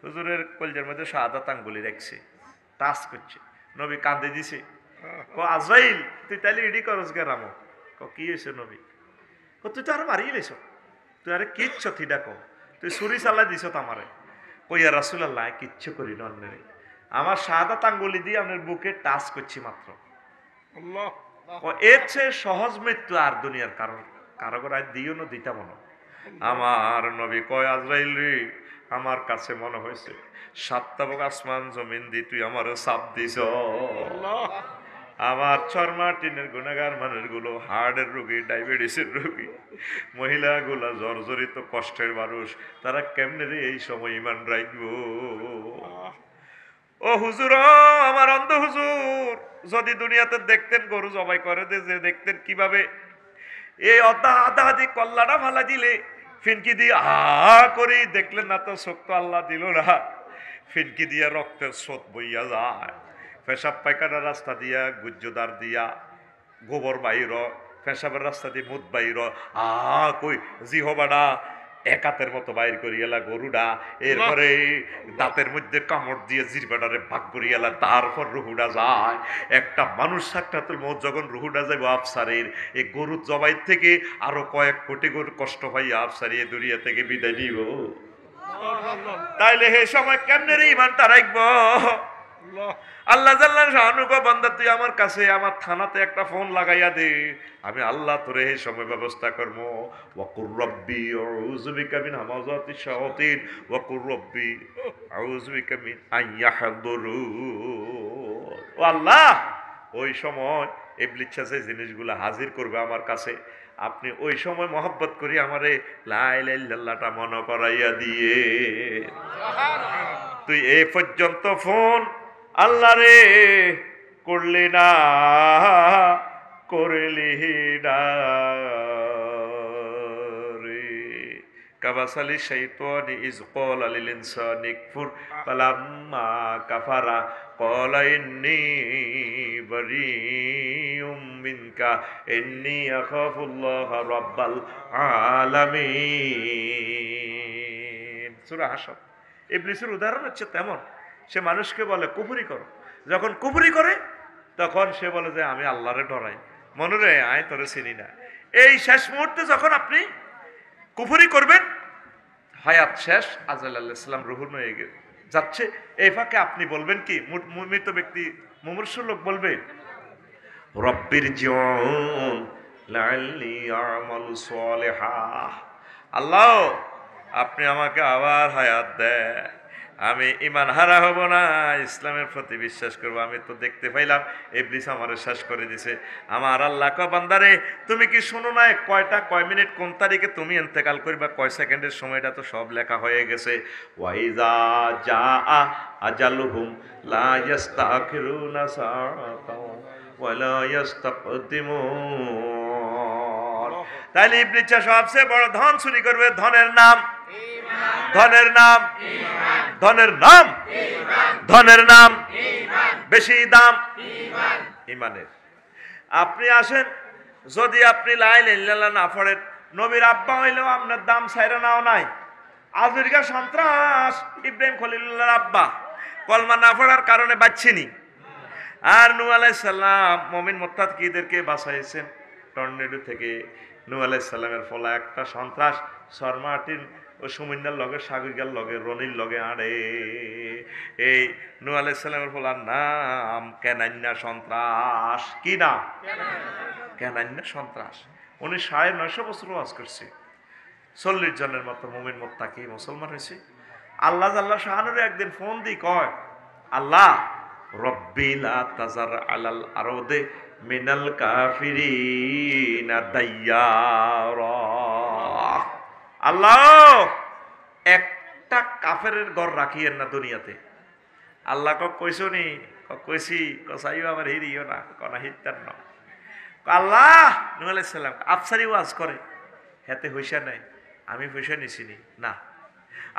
হুজুরের কলজার মধ্যে শাহাদাত আঙ্গুলি রাখছে, টাচ করছে, নবী কান্দে দিছে, ক আজরাইল তুই তাহলে রেডি করস গেরামো, ক কি হয়েছে নবী, ক তুই তো আর মারিয়ে লেছ, তুই আরে কিচ্ছ থিডা ক, তুই ছুরি চালা দিছ আমারে, কইয়া রাসূলুল্লাহ কিচ্ছু করি না, আমার শাহাদাত আঙ্গুলি দিয়ে আপনার বুকে টাচ করছি মাত্র, এর চেয়ে সহজ মৃত্যু আর দুনিয়ার কারো আর দিও না দিতাম না। আমার নবী কয় আজরাইল রে, আমার কাছে মনে হয়েছে 7 তাবক আসমান জমিন দি তুই আমার চাপ দিছ, আমার চরমাটিনের গুণাগার মানুষগুলো, হার্টের রোগী, ডায়াবেটিসের রোগী, মহিলাগুলা জর্জরিত কষ্টের মানুষ, তারা কেমনে রে এই সময় ইমান রাখবো? ও হুজুর, আমার অন্ধ হুজুর যদি দুনিয়াতে দেখতেন গরু জবাই করে যে দেখতেন কিভাবে এই আধা আধি কল্লাটা ফালা দিলে ফিনকি দিয়ে করি, দেখলেন না তো শক্ত আল্লাহ দিল না, ফিনকি দিয়া রক্তের স্রোত বইয়া যায়, পেশাব পায়খানার রাস্তা দিয়া, গুজ্জদার দিয়া গোবর বাইর, পেশাবের রাস্তা দিয়ে মুদ বাইর, কই জিহবাডা একাতের মতো বাইর করি গেলা গরুডা, এরপরে দাঁতের মধ্যে কামড় দিয়ে জিরবাডারে ভাগ করি গেলা, তারপর রুহুডা যায়। একটা মানুষ সাকরাতুল মউত যখন রুহুডা যাইব আফসারের, এই গরুর জবাই থেকে আরো কয়েক কোটি গরু কষ্ট পাইয়া আফসারি এ দুনিয়া থেকে বিদায় নিব, তাইলে হে সময় কেমনে রে ইমানটা রাখব? আল্লাহ জাল্লাহ শাহানু গো বান্দা তুই আমার কাছে আমার থানাতে একটা ফোন লাগাইয়া দে, আমি আল্লাহ তোরে এই সময় ব্যবস্থা করব। ওয়াকুর রব্বি আউযু বিকা মিন হামাযাতিশ শায়াতিন ওয়াকুর রব্বি আউযু বিকা মিন আইয়াহদুরুন। ও আল্লাহ, ওই সময় ইবলিস যে জিনিসগুলো হাজির করবে আমার কাছে, আপনি ওই সময় মহব্বত করি আমারে লা ইলাহা ইল্লাল্লাহটা মনে করাইয়া দিয়ে। তুই এই পর্যন্ত ফোন আল্লাহ রে করলি না, করলি না রে। কাবাসালি শাইতানি ইজ ক্বালা লিল ইনসানি কুফর ফালাম্মা কাফারা ক্বালা ইন্নী বারিউম মিনকা ইন্নী আখাফুল্লাহ রাব্বাল আলামিন। সূরা হাশর। ইবলিসের উদাহরণ হচ্ছে তেমন, সে মানুষকে বলে কুফরি করো, যখন কুফরি করে তখন সে বলে যে আমি আল্লাহরে ডরাই, মনে রে আয় তোরে চিনি না। এই শেষ মুহূর্তে যখন আপনি কুফরি করবেন, হায়াত শেষ, আজরাইল আলাইহিস সালাম রুহু নিয়ে যাচ্ছে, এই ফাঁকে আপনি বলবেন কি, মৃত ব্যক্তি মুমূর্ষু লোক বলবে রব্বির জিউন লাআল্লি আ'মালু সালিহা, আল্লাহ আপনি আমাকে আবার হায়াত দেন, আমি ঈমান হারা হব না, ইসলামের প্রতি বিশ্বাস করব। আমি তো দেখতে পাইলাম ইবলিস আমারে শেষ করে দিছে। আমার আল্লাহ কয় বান্দারে তুমি কি শোনো না কয় মিনিট কোন তারিখে তুমি ইন্তেকাল করবা, কয় সেকেন্ডের সময়টা তো সব লেখা হয়ে গেছে। ওয়াইজা জাআ আজালুহুম লা ইস্তাখিরুনা সাআতাও ওয়ালা ইস্তাকদিমুন। তাহলে ইবলিস সবচেয়ে বড় ধন চুরি করবে, ধনের নাম ধনের নাম ধনের নাম ধনের নাম বেশি দাম ইমানের। আপনি আসেন, যদি আপনি লা ইলাহা ইল্লাল্লাহ না পড়েন, নবীর আব্বা হইলেও আপনার দাম ছাইরা নাও নাই। আজরিকা সন্ত্রাস ইব্রাহিম খলিলুল্লাহর আব্বা কলমা না পড়ার কারণে বাঁচছেনি। আর নূহ আলাইহিস সালাম মুমিন মুত্তাকিদেরকে বাঁচাইছেন টর্নেডো থেকে। নূহ আলাইহিস সালামের ফলা একটা সন্ত্রাস সরমাটিন ও সুমিন্দার লগে সাগরিকার লগে রনির লগে আড়ে। এই নূহ আলাইহিস সালামের ফলার নাম কেনান্না সন্ত্রাস। কি নাম? কেনান্না সন্ত্রাস। উনি 950 বছর ওয়াজ করছে, 40 জনের মতো মুমিন মুত্তাকি মুসলমান হয়েছে। আল্লাহ জাল্লা শাহানুর একদিন ফোন দি কয়, আল্লাহ রব্বি লা তাজার আলাল আরদে মিনাল কাফিরিনা দাইয়ারা, আল্লাহ একটা কাফেরের ঘর রাখিয়েন না দুনিয়াতে। আল্লাহ কইছো নি? কইছি। কসাইও আবার হিরিও না, কনা হিতার না। আল্লাহ নূহ আলাইহিস সালাম আফসারি ওয়াজ করে, হেতে হইসা নাই, আমি পয়সা নিছিনি না।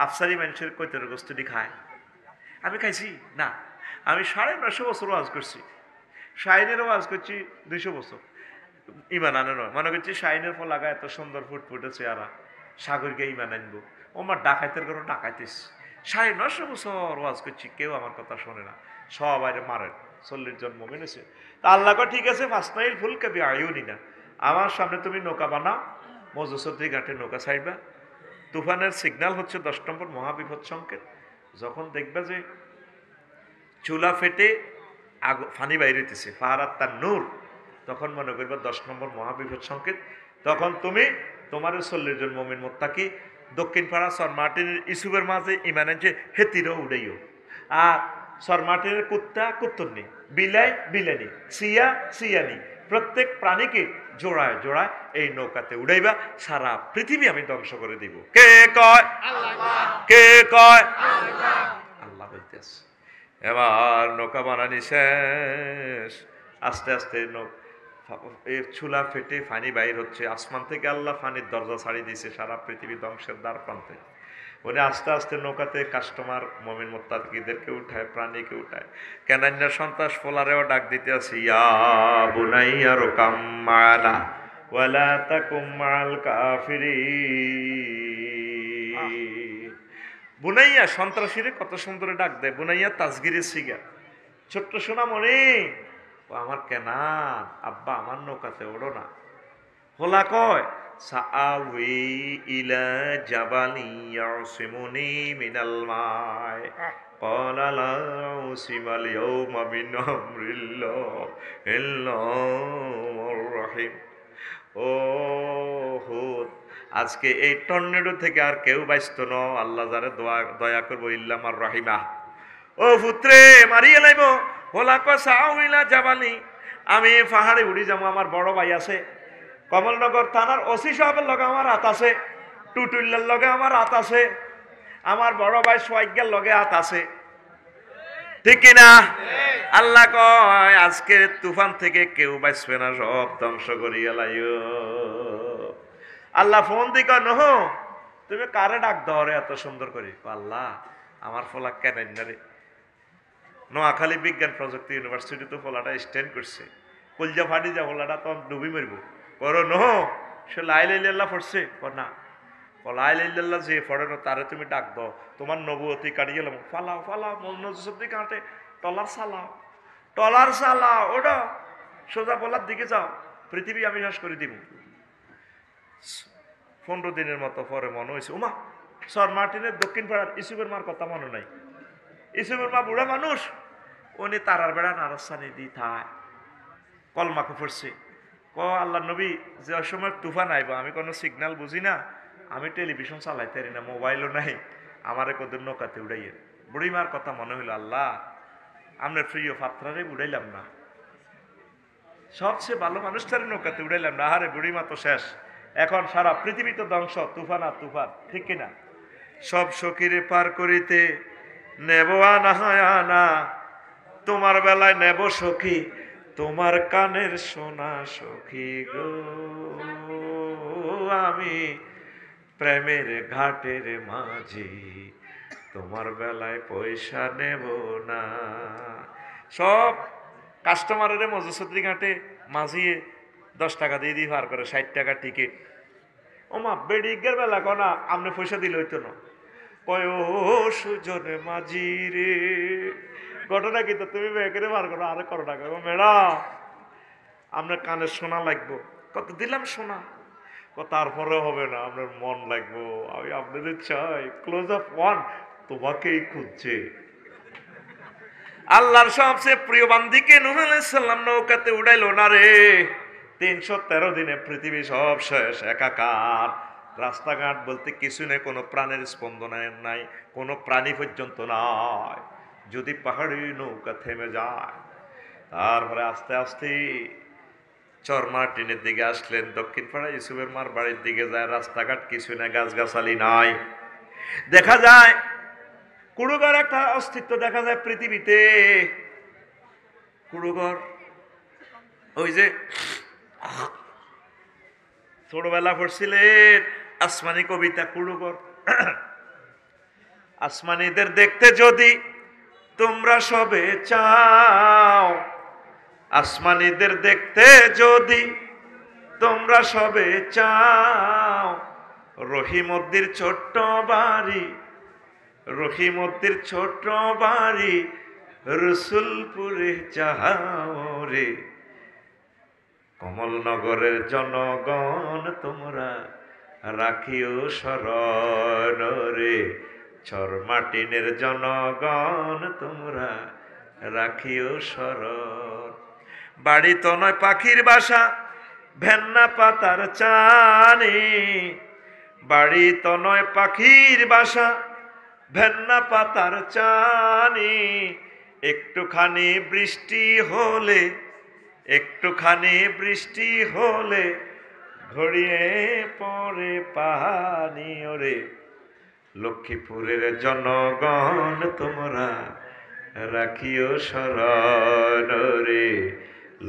আফসারি মানুষের কৈতর গোস্তুটি খায়, আমি খাইছি না। আমি 950 বছর ওয়াজ করছি, শাইনের ওয়াজ করছি 200 বছর। ইমান আনে নয়, মনে করছি শাইনের ফল লাগা এত সুন্দর ফুটফুটে চেহারা, সাগরকে ইমান আনবো। আমার ডাকাইতের ঘরে ডাকাইতেছি, 950 বছর ওয়াজ করছি, কেউ আমার কথা শোনে না, সবাই মারেন। 40 জন মুমিন আছে। তা আল্লাহ কয় ঠিক আছে, ফাসনাইল ফুলকা বিআয়ুনিনা, আমার সামনে তুমি নৌকা বানাও, মজুসদ্দি ঘাটে নৌকা ছাড়বা। তুফানের সিগন্যাল হচ্ছে 10 নম্বর মহাবিপদ সংকেত। যখন দেখবা যে চুলা ফেটে ফানি বাইরে হইতেছে, ফাহারাত তার নূর, তখন মনে করবা 10 নম্বর মহাবিপদ সংকেত। তখন তুমি তোমার 40 জন মুমিন মুত্তাকি দক্ষিণ পাড়া সর মার্টিনের ইসুবের মাঝে ইমান আনছে, হেতিরও উড়াইও। আর সর মার্টিনের কুত্তা কুত্তরনি, বিলাই বিলানি, সিয়া সিয়ানি, প্রত্যেক প্রাণীকে জোড়ায় জোড়ায় এই নৌকাতে উড়াইবা, সারা পৃথিবী আমি ধ্বংস করে দিব। কে কয়? কে কয়? আল্লাহ বলতেছে। এবার নৌকা বানানি শেষ, আস্তে আস্তে চুলা ফেটে ফানি বাইর হচ্ছে। আসমান থেকে আল্লাহ ফানির দরজা ছাড়িয়ে দিয়েছে, সারা পৃথিবী ধ্বংসের দ্বার প্রান্তে। উনি আস্তে আস্তে নৌকাতে কাস্টমার মুমিন মুত্তাকিদেরকে উঠায়, প্রাণীকে উঠায়। কেনান্না সন্ত্রাস ফোলারেও ডাক দিতে আছে, ইয়া বুনাইয়া রুকাম মা'ানা ওয়ালা তাকুম মা'আল কাফিরিন। বুনাইয়া সন্ত্রাসীরে কত সুন্দর ডাক দেয়, বুনাইয়া তাসগিরের সিগা, ছোট্ট সোনামণি, ও আমার কেনান, আব্বা আমার নৌকাতে ওড়ো না। হোলা কয় সাআউই ইলা জাবালি ইয়াসিমুনি মিনাল মাই ক্বালা লা উসিমাল ইয়াউমা মিন আমরিল্লাহ ইল্লার রাহিম। ও হুদ, আজকে এই টর্নেডো থেকে আর কেউ বাঁচত না, আল্লাহ যারে দয়া করবো ইল্লামার রাহিমা। ও পুত্রে মারিয়ে লাইব। হোলা কয় সাআউইলা জাবালি, আমি পাহাড়ে উড়ি যাবো, আমার বড় ভাই আছে কমলনগর থানার ওসি সাহেবের লগে আমার হাত আছে, টুটুল্লার লগে আমার হাত আছে, আমার বড় ভাই সোয়াইগের লগে হাত আছে, ঠিক কিনা? আল্লাহ কয় আজকে তুফান থেকে কেউ বাঁচবে না, সব ধ্বংস করিয়া লাইও। আল্লাহ ফোন দি কয় নহ, তুমি কারে ডাক দাও রে এত সুন্দর করে? আল্লাহ আমার ফলা কেন রে। নোয়াখালী বিজ্ঞান প্রযুক্তি ইউনিভার্সিটি তো ফলাটা স্ট্যান্ড করছে, কলজা ফাটি যা ফলাটা তো ডুবি মারবো। করো নহ, সে লা ইলাহা ইল্লাল্লাহ পড়ছে, না লা ইলাহা ইল্লাল্লাহ যে পড়ে না তারে তুমি ডাক দাও, তোমার নবুয়তি কাটিয়ে গেলাম, ফালাও ফালাও মজুসদ্দি কাঁটে টলার সালাও। টলার চালা ওটা সোজা বলার দিকে যাও, পৃথিবী আমি শেষ করে দিব। 15 দিনের মতো পরে মনে হয়েছে ওমা সর মার্টিনের দক্ষিণ পাড়ার ইসুফের মার কথা মনে নাই। ইসুফের মা বুড়া মানুষ, উনি তারার বেড়া নারাস্তানি দি থায় কলমাকে পড়ছে। আল্লাহ নবী যে সময় তুফান আইব আমি কোনো সিগন্যাল বুঝি না, আমি টেলিভিশন চালাইতে পারি না, মোবাইলও নাই, আমারে কদের নৌকাতে উড়াইয়ে। বুড়িমার কথা মনে হইল আল্লাহ আপনার প্রিয় পাত্রারে উড়াইলাম না, সবচেয়ে ভালো মানুষটারে নৌকাতে উড়াইলাম না। আরে বুড়িমা তো শেষ, এখন সারা পৃথিবী তো ধ্বংস, তুফান আর তুফান, ঠিক কিনা? সব সখীরে পার করিতে নেব আনা, তোমার বেলায় নেব সখী তোমার কানের সোনা সখী গো, আমি প্রেমের ঘাটের মাঝি তোমার বেলায় পয়সা নেব না। সব কাস্টমারের মজুসুদ্রি ঘাটে মাঝিয়ে 10 টাকা দিয়ে দিয়ে পার করে, 60 টাকা টিকিট। ওমা বেডিকের বেলা কনা আপনি পয়সা দিলে হইতো না, কয় ও সুজনে মাঝি রে, ঘটনা কিন্তু তুমি বেকেরে বার করো, আরে করো টাকা ম্যাডাম আপনার কানের সোনা লাগবো, কত দিলাম সোনা, তারপরে হবে না, আপনার মন লাগবো, আমি আপনাদের চাই ক্লোজ আপ ওয়ান, তোমাকেই খুঁজছে। আল্লাহর সবচেয়ে প্রিয় বান্দিকে নূহ আলাইহিস সালাম নৌকাতে উড়াইলো না রে। 313 দিনে পৃথিবী সব শেষ, একাকার। রাস্তাঘাট বলতে কিছু নেই, কোনো প্রাণের স্পন্দন নাই, কোনো প্রাণী পর্যন্ত নাই। যদি পাহাড়ি নৌকা থেমে যায়, তারপরে আস্তে আস্তে চরমার্টিনের দিকে আসলেন, দক্ষিণ পাড়া ইউসুফের মার বাড়ির দিকে যায়। রাস্তাঘাট কিছু না, গাছগাছালি নাই, দেখা যায় কুড়ুঘর একটা অস্তিত্ব দেখা যায় পৃথিবীতে। কুড়ুঘর ওই যে ছোটবেলা পড়ছিলেন আসমানি কবিতা কুড়ুঘর, আসমানিদের দেখতে যদি তোমরা সবে চাও, আসমানিদের দেখতে যদি তোমরা সবে চাও, রহিমদ্দির ছোট্ট বাড়ি, রহিমদ্দির ছোট্ট বাড়ি রসুলপুরে যাও রে। কমলনগরের জনগণ তোমরা রাখিও শরণ রে, চরমার্টিনের জনগণ তোমরা রাখিও শরণ। বাড়ি তো নয় পাখির বাসা, ভেন্না পাতার চানি, বাড়ি তো নয় পাখির বাসা, ভেন্না পাতার চানি। একটুখানি বৃষ্টি হলে, একটুখানি বৃষ্টি হলে ঘড়িয়ে পড়ে পানি ওরে। লক্ষ্মীপুরের জনগণ তোমরা রাখিও শরণ রে,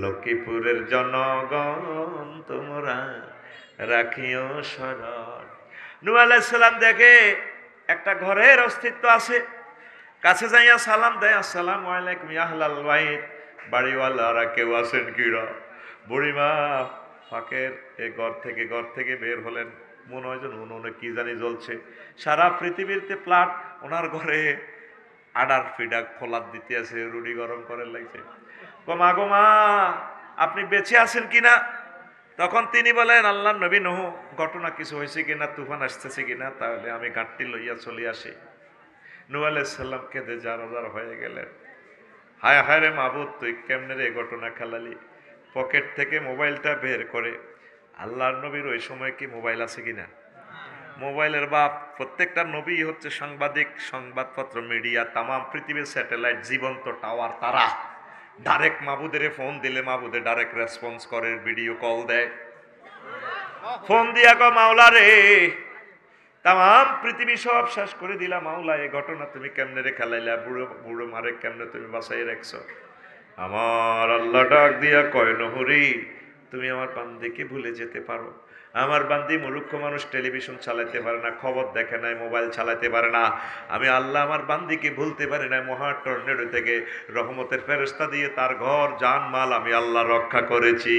লক্ষ্মীপুরের জনগণ তোমরা রাখিও শরণ। নূহ আলাইহিস সালাম দেখে একটা ঘরের অস্তিত্ব আছে, কাছে যাইয়া সালাম দেয়, আসসালামু আলাইকুম ইয়া আহলাল বাইত, বাড়িওয়ালারা কেউ আছেন কিরা? বুড়িমা ফাঁকের এই ঘর থেকে বের হলেন, মনে হয় যেন উনুনে কি জানি জ্বলছে। সারা পৃথিবীতে প্লাট, ওনার ঘরে আডার ফিডা খোলার দিতে আছে, রুটি গরম করে লাগছে। গোমা গোমা আপনি বেঁচে আছেন কিনা? তখন তিনি বলেন আল্লাহ নবী নূহ, ঘটনা কিছু হয়েছে কিনা, তুফান আসতেছে কিনা, তাহলে আমি ঘাটটি লইয়া চলে আসি। নূহ আলাইহিস সালাম কেঁদে জারজার হয়ে গেলেন, হায় হায় রে মাবুদ, তুই কেমনে রে ঘটনা খেলালি। পকেট থেকে মোবাইলটা বের করে, আল্লাহর নবীর ওই সময় কি মোবাইল আছে কিনা? মোবাইলের বাপ, প্রত্যেকটা নবী হচ্ছে সাংবাদিক, সংবাদপত্র, মিডিয়া, তামাম পৃথিবীর স্যাটেলাইট, জীবন্ত টাওয়ার, তারা ডাইরেক্ট মাবুদের ফোন দিলে মাবুদে ডাইরেক্ট রেসপন্স করে, ভিডিও কল দেয়। ফোন দিয়া গো মাওলা রে, তাম পৃথিবী সব শেষ করে দিলাম মাওলা, এই ঘটনা তুমি কেমনে রে খেলাইলা, বুড়ো বুড়ো মারে কেমনে তুমি বাঁচাই রাখছো। আমার আল্লাহ ডাক দিয়া কয়, নহরি তুমি আমার বান্দিকে ভুলে যেতে পারো। আমার বান্দি মূর্খ মানুষ, টেলিভিশন চালাতে পারে না, খবর দেখে নাই, মোবাইল চালাতে পারে না। আমি আল্লাহ আমার বান্দিকে ভুলতে পারি না। মহা টর্নেডো থেকে রহমতের ফেরেশতা দিয়ে তার ঘর জান মাল আমি আল্লাহ রক্ষা করেছি।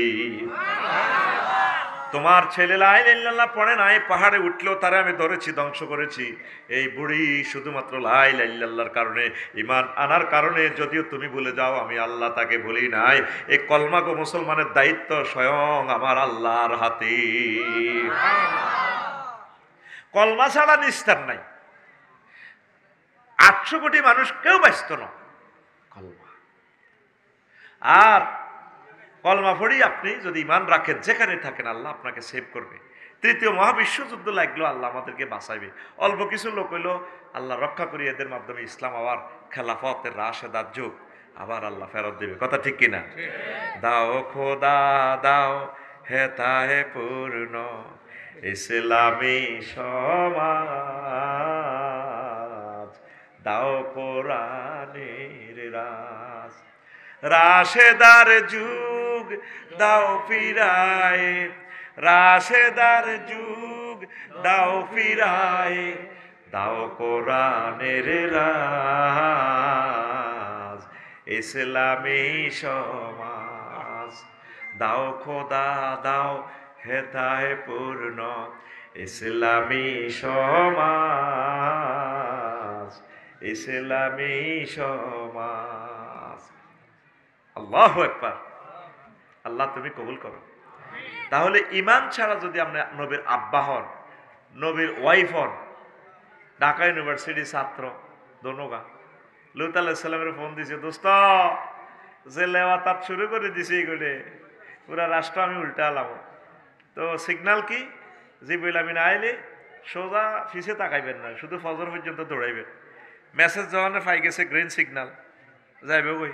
তোমার ছেলে লা ইলাহা ইল্লাল্লাহ পড়ে নাই, পাহাড়ে উঠলেও তারা আমি ধরেছি, ধ্বংস করেছি। এই বুড়ি শুধুমাত্র লা ইলাহা ইল্লাল্লাহর কারণে, ঈমান আনার কারণে, যদিও তুমি ভুলে যাও আমি আল্লাহ তাকে ভুলি নাই। এই কলমা গো মুসলমানের দায়িত্ব স্বয়ং আমার আল্লাহর হাতে। কলমা ছাড়া নিস্তার নাই। 800 কোটি মানুষ কেউ বাঁচত না কলমা। আর কলমা পড়ি আপনি যদি ঈমান রাখেন, যেখানে থাকেন আল্লাহ আপনাকে সেভ করবে। তৃতীয় মহাবিশ্বযুদ্ধ লাগলো আল্লাহ আমাদেরকে বাঁচাইবে। অল্প কিছু লোক হইলো আল্লাহ রক্ষা করি, এদের মাধ্যমে ইসলাম আবার খেলাফতের রাশেদার যুগ আবার আল্লাহ ফেরত দেবে। কথা ঠিক কিনা? দাও খোদা দাও হেতাহে পূর্ণ ইসলামী সমাজ, দাও কোরআনের রাজ, রাশেদার যুগ দাও ফিরায়, রাশেদার যুগ দাও ফিরায়, দাও কোরআনের রাজ, ইসলামী সমাজ, দাও খোদা দাও হেদায়ে পূর্ণ ইসলামী সমাজ, ইসলামী সমাজ। আল্লাহু আকবার। আল্লাহ তুমি কবুল করো। তাহলে ঈমান ছাড়া যদি আমরা নবীর আব্বা হন, নবীর ওয়াইফ হন, ঢাকা ইউনিভার্সিটির ছাত্র দোনোগা, লুত আলাইহিস সালামের ফোন দিছে, দোস্ত যে লেওয়াতাত শুরু করে দিছে এগুলো পুরা রাষ্ট্র আমি উল্টা আলাম। তো সিগন্যাল কি? জিবরিল আমিন আইলে সোজা ফিসে তাকাইবেন না, শুধু ফজর পর্যন্ত দৌড়াইবেন। মেসেজ যখন পাই গেছে গ্রিন সিগন্যাল, যাইবে ওই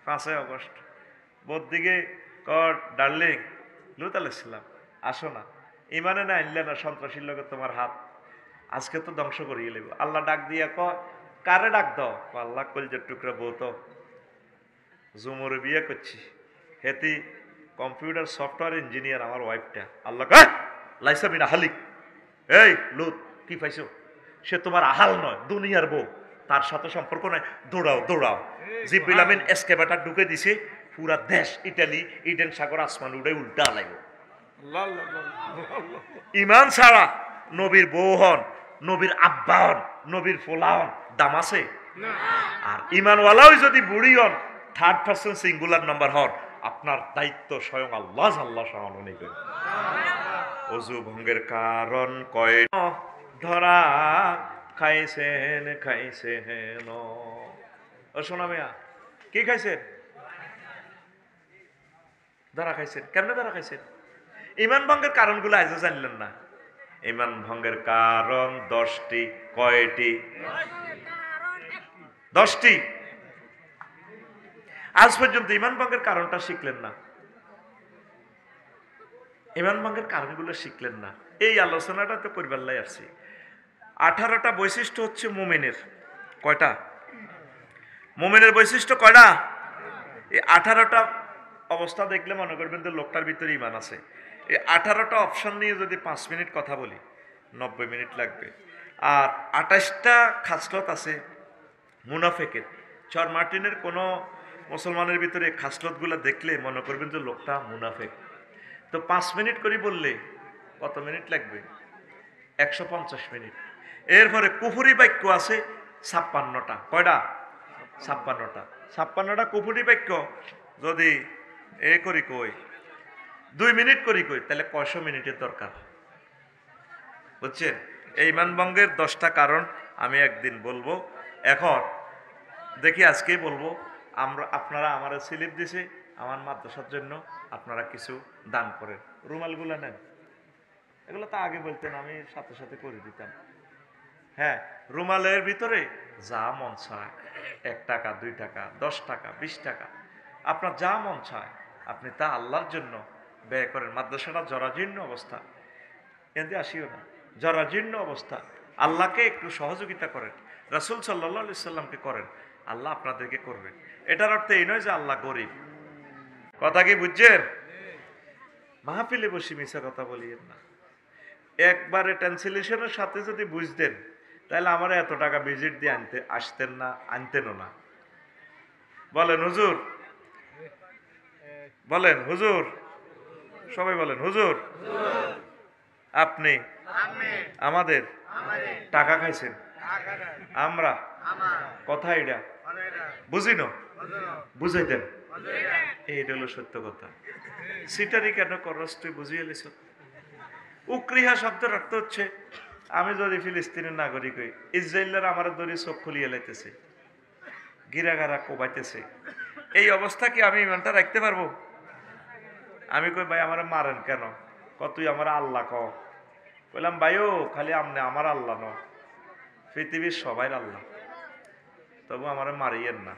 5 আগস্ট বোধ দিকে কর ডার্লিং লুত আলাইহিস সালাম আসো না, ইমানে না আনলে না সন্ত্রাসীর লগে তোমার হাত, আজকে তো ধ্বংস করিয়ে লেব। আল্লাহ ডাক দিয়া কয় কারে ডাক দাও? আল্লাহ কলজের টুকরা বউ তো জুমরে বিয়ে করছি, হেতি কম্পিউটার সফটওয়্যার ইঞ্জিনিয়ার আমার ওয়াইফটা। আল্লাহ কয় লাইসা মিন আহালিক, এই লুত কি পাইছো? সে তোমার আহাল নয়, দুনিয়ার বউ, তার সাথে সম্পর্ক নাই, দৌড়াও দৌড়াও। জিবরিল আমিন এসকেভেটর ঢুকে দিছে, পুরা দেশ ইটালি ইডেন সাগর আসমান উড়ে উল্টা লাগবে। ঈমান ছাড়া নবীর বউ হন, নবীর আব্বা হন, নবীর ফোলা হন, দাম আছে? আর ঈমানওয়ালাও যদি বুড়ি হন, 3rd পারসন সিঙ্গুলার নাম্বার হন, আপনার দায়িত্ব স্বয়ং আল্লাহ আল্লাহ সমাননী করে। অজু ভঙ্গের কারণ কয় ধরা খাইছেন খাইছেন। ও শোনা মিয়া, কি খাইছেন? ধরা খাইছেন। কেমনে ধরা খাইছেন? ঈমান ভঙ্গের কারণগুলো আজও জানলেন না। ঈমান ভঙ্গের কারণ 10টি। কয়টি? 10টি। আজ পর্যন্ত ঈমান ভঙ্গের কারণটা শিখলেন না, ঈমান ভঙ্গের কারণগুলো শিখলেন না। এই আলোচনাটা তো পরিবারলাই আসছি। 18টা বৈশিষ্ট্য হচ্ছে মুমিনের। কয়টা? মুমিনের বৈশিষ্ট্য কয়টা? এই 18টা অবস্থা দেখলে মনে করবেন যে লোকটার ভিতরে ঈমান আছে। এই 18টা অপশন নিয়ে যদি 5 মিনিট কথা বলি 90 মিনিট লাগবে। আর 28টা খাসলত আছে মুনাফেকের। চর মার্টিনের কোনো মুসলমানের ভিতরে খাসলতগুলো দেখলে মনে করবেন যে লোকটা মুনাফেক। তো 5 মিনিট করে বললে কত মিনিট লাগবে? 150 মিনিট। এরপরে কুফরি বাক্য আছে 56টা। কয়টা? 56টা। 56টা কুফরি বাক্য যদি এ করি কই 2 মিনিট করি কই, তাহলে 100 মিনিটের দরকার। বুঝছেন? এই ঈমান ভঙ্গের 10টা কারণ আমি একদিন বলবো। এখন দেখি আজকেই বলবো। আপনারা আমার স্লিপ দিছে আমার মাদ্রাসার জন্য, আপনারা কিছু দান করেন। রুমালগুলো নেন, এগুলো তো আগে বলতেন, আমি সাথে সাথে করে দিতাম। হ্যাঁ, রুমালের ভিতরে যা মন চায়, 1 টাকা 2 টাকা 10 টাকা 20 টাকা, আপনার যা মন চায় আপনি তা আল্লাহর জন্য ব্যয় করেন। মাদ্রাসাটা জরাজীর্ণ অবস্থা, এতে আসিও না, জরাজীর্ণ অবস্থা। আল্লাহকে একটু সহযোগিতা করেন, রাসূল সাল্লাল্লাহু আলাইহি সাল্লামকে করেন, আল্লাহ আপনাদেরকে করবেন। এটার অর্থ এই নয় যে আল্লাহ গরিব। কথা কি বুঝছেন? মাহফিলে বসে মিশা কথা বলিয়েন না। একবারে ট্রান্সলেশনের সাথে যদি বুঝতেন তাহলে আমার এত টাকা ভিজিট দিয়ে আসতেন না, আনতেনও না। বলেন হুজুর, বলেন হুজুর, সবাই বলেন হুজুর আপনি আমাদের টাকা খাইছেন, আমরা কথা এটা বুঝি না, বুঝাই দেন। এইটা হলো সত্য কথা। সিটারি কেন করস তুই বুঝিয়ে লিস। উকরিহা শব্দের অর্থ হচ্ছে আমি যদি ফিলিস্তিনের নাগরিক হই, ইসরায়েলের আমার দড়ি চোখ খুলিয়ে লাইতেছে, গিরাগারা কোবাইতেছে, এই অবস্থা কি আমি ইমানটা রাখতে পারবো? আমি কই ভাই আমার মারেন কেন? তুই আমার আল্লাহ ক। কইলাম ভাইও খালি আমনে আমার আল্লাহ ন, পৃথিবীর সবাই আল্লাহ, তবু আমার মারিয়েন না।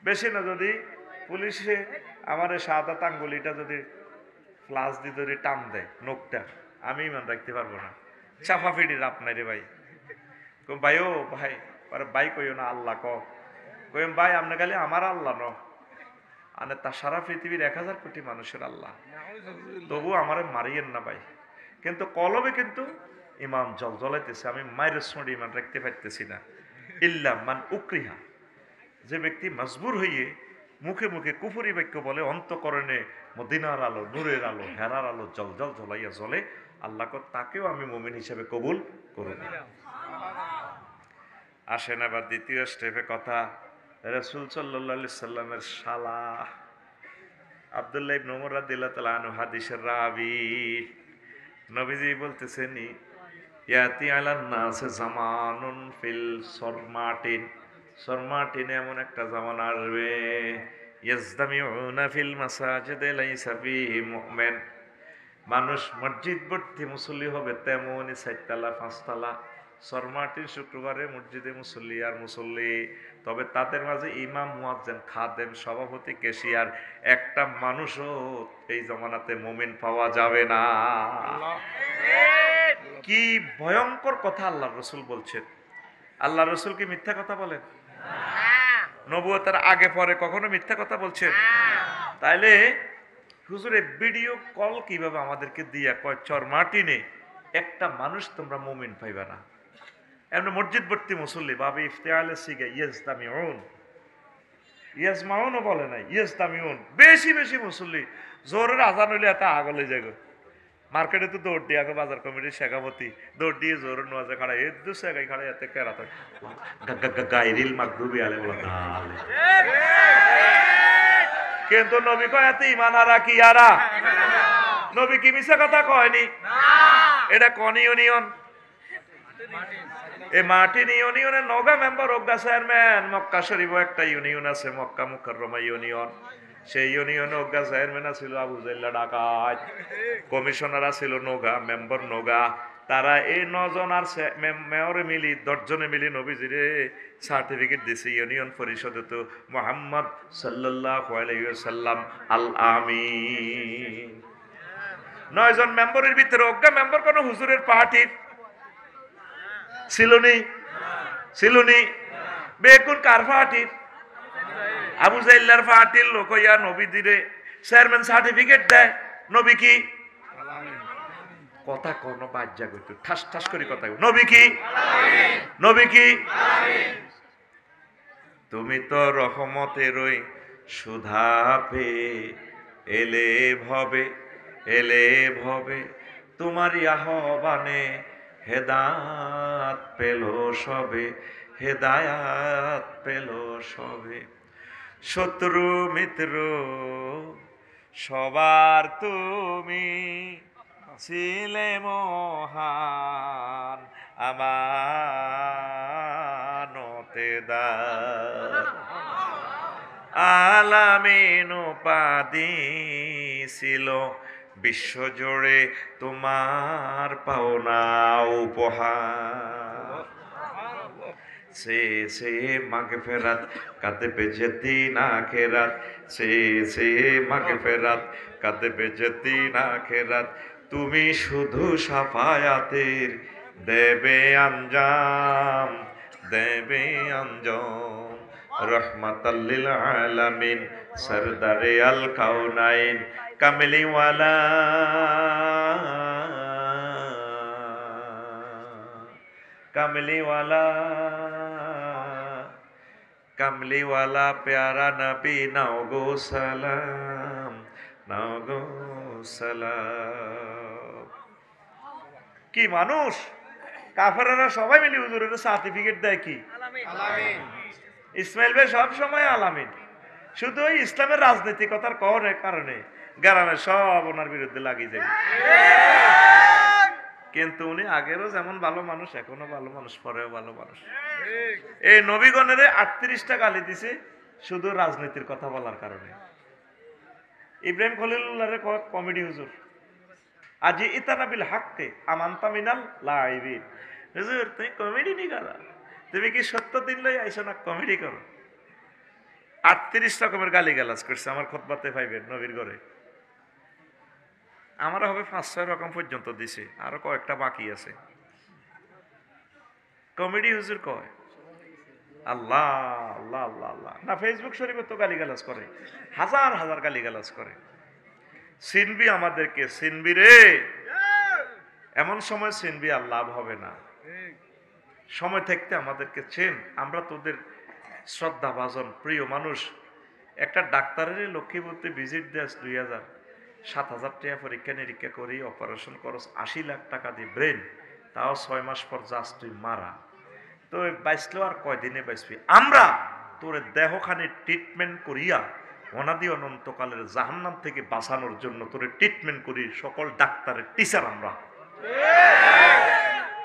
বেশি না, যদি পুলিশে আমার সাদা আঙ্গুলিটা যদি ফ্লাস দিয়ে যদি টান দেয় নোকটা, আমি ইমান রাখতে পারবো না। চাপা ফিডির আপনার রে ভাই। ভাইও ভাই ভাই কইও না আল্লাহ ক। কইম ভাই আপনি খালি আমার আল্লাহ ন, মানে তার সারা পৃথিবীর 1000 কোটি মানুষের আল্লাহ, তবু আমার মারিয়েন না ভাই। কিন্তু কলবে কিন্তু ইমান জ্বলাইতেছে, আমি মায়ের সঙ্গে ইমান রাখতে পারতেছি না। ইল্লা মান উকরিহা, যে ব্যক্তি মজবুর হইয়ে মুখে মুখে কুফরি বাক্য বলে, অন্তকরণে মদিনার আলো, নূরের আলো, হেরার আলো জল জল জ্বলাইয়া জ্বলে, আল্লাহ তাকেও আমি মুমিন হিসেবে কবুল করব। আসেন আবার দ্বিতীয় স্টেপে কথা। রাসূল সাল্লাল্লাহু আলাইহি সাল্লামের শালা আব্দুল্লাহ ইবনে উমর রাদিয়াল্লাহু তাআলা আনহু হাদিসের রাবী, নবীজি বলতেছেন ইয়াতি আলান নাস জামানুন ফিল সরমাটিন, সরমাটিনে এমন একটা জামানা আসবে, ইয়াজদামিউনা ফিল মাসাজিদে লাইসা ফিহি মুমিন, মানুষ মসজিদ ভর্তি মুসল্লি হবে, তেমনই 4 তলা 5 তলা সরমাটির শুক্রবারে মসজিদে মুসল্লি আর মুসল্লি, তবে তাদের মাঝে ইমাম, মুয়াজ্জিন, খাদেম, সভাপতি, ক্যাশিয়ার, একটা মানুষও এই জমানাতে মুমিন পাওয়া যাবে না। কি ভয়ঙ্কর কথা আল্লাহ রসুল বলছেন। আল্লাহ রসুল কি মিথ্যা কথা বলেন? নবুয়তের আগে পরে কখনো মিথ্যা কথা বলছেন? তাইলে হুজুরে ভিডিও কল কিভাবে আমাদেরকে দিয়া কয় চরমাটিনে একটা মানুষ তোমরা মুমিন পাইবা না, এমন মসজিদ ভর্তি মুসল্লি, বাবে ইফতেআলে সিগে ইয়াজতামিউন, ইয়াজমাউনও বলে নাই, ইয়াজতামিউন, বেশি বেশি মুসল্লি, জোরের আজান হইলে এত আগলে যাগো। মার্কেটে তো দৌড় দিয়ে আগে বাজার কমিটির শেখাপতি দৌড় দিয়ে জোর নোয়াজে খাড়া এ দু শেখাই খাড়া এতে কেরা থাকে গাইরিল মাগদুবি আলে বলা না। কিন্তু নবী কয় এত ইমান হারা কি হারা? নবী কি মিছা কথা কয়নি? এটা কোন ইউনিয়ন? এই মার্টিন ইউনিয়নের নগা মেম্বার অজ্ঞা চেয়ারম্যান। মক্কা শরীফ একটা ইউনিয়ন আছে, মক্কা মুকাররমা ইউনিয়ন, সেই ইউনিয়নে অজ্ঞা চেয়ারম্যান ছিল আবু জাইল্লা ডাকাত, কমিশনার ছিল নগা, মেম্বার নগা। তারা এই 9 জন আর মেয়রে মিলি 10 জনে মিলি নবীজিরে সার্টিফিকেট দিছে ইউনিয়ন পরিষদে, তো মুহাম্মদ সাল্লাল্লাহু আলাইহি ওয়াসাল্লাম আল আমিন। 9 জন মেম্বারের ভিতরে অজ্ঞা মেম্বার কোন হুজুরের পার্টির ছিলনি বেকুন কার পার্টির? আবু জাইল্লার পার্টির লোক ইয়া নবী দিরে চেয়ারম্যান সার্টিফিকেট দেয়। নবী কি কথা কোন বাজ্যা করতে ঠাস ঠাস করে কথা, নবী কি? নবী কি? তুমি তো রহমতেরই সুধা পেয়ে এলে ভবে, তোমার আহ্বানে হেদায়াত পেল সবে, শত্রু মিত্র সবার তুমি ছিলে মহান আমানতেদার, আলামিন উপাধি ছিল বিশ্বজুড়ে তোমার পাওনা উপহার, সে মাগফিরাত কাদবে যেদিন আখিরাত, সে মাগফিরাত কাদবে যেদিন আখিরাত, তুমি শুধু শাফায়াতের দেবে আঞ্জাম, রহমাতাল লিল আলামিন, সরদারে আল কাউনাইন, কামলিওয়ালা কামলিওয়ালা প্যারা নবী, নাও গো সালাম, নাও গো সালাম। কি মানুষ! কাফেররা সবাই মিলে হুজুরের সার্টিফিকেট দেয় কি আলামিন। ইসমাইল ভাই সব সময় আলামিন। শুধু ওই ইসলামের রাজনৈতিকতার কারণে গ্রামে সব ওনার বিরুদ্ধে লাগিয়ে যাবে। কিন্তু উনি আগেরও যেমন ভালো মানুষ, এখনো ভালো মানুষ, পরেও ভালো মানুষ। এই নবীগণের 38টা গালি দিছে শুধু রাজনীতির কথা বলার কারণে। ইব্রাহিম খলিলুল্লাহর কমেডি হুজুর, আজি ইতানাবিল হাক্কে আমান্তা মিনাল লাইবিন। হুজুর তুমি কমেডি নি করা, তুমি কি সত্য দিন লই আইছো না কমেডি করো? 38 রকমের গালি গালাজ করছে আমার খুতবাতে পাইবেন নবীর ঘরে। আমার হবে 5-6 রকম পর্যন্ত দিছে, আরো কয়েকটা বাকি আছে। কমেডি হুজুর কয় আল্লাহ আল্লাহ আল্লাহ আল্লাহ না, ফেসবুক শরীফে তো গালিগালাজ করে, হাজার হাজার গালিগালাজ করে। সিনবি আমাদেরকে, সিনবি রে, এমন সময় সিনবি আর লাভ হবে না। সময় থাকতে আমাদেরকে চেন, আমরা তোদের শ্রদ্ধা ভাজন প্রিয় মানুষ। একটা ডাক্তারের লক্ষ্মীপতি ভিজিট দেয় 2000, 7000 টাকা পরীক্ষা নিরীক্ষা করি, অপারেশন খরচ 80 লাখ টাকা দিয়ে ব্রেন, তাও 6 মাস পর যাস তুই মারা। তো বাঁচলেও আর কয়দিনে বাঁচবি? আমরা তোর দেহখানি ট্রিটমেন্ট করিয়া অনাদি অনন্তকালের জাহান্নাম থেকে বাঁচানোর জন্য তোরে ট্রিটমেন্ট করি, সকল ডাক্তারের টিচার আমরা।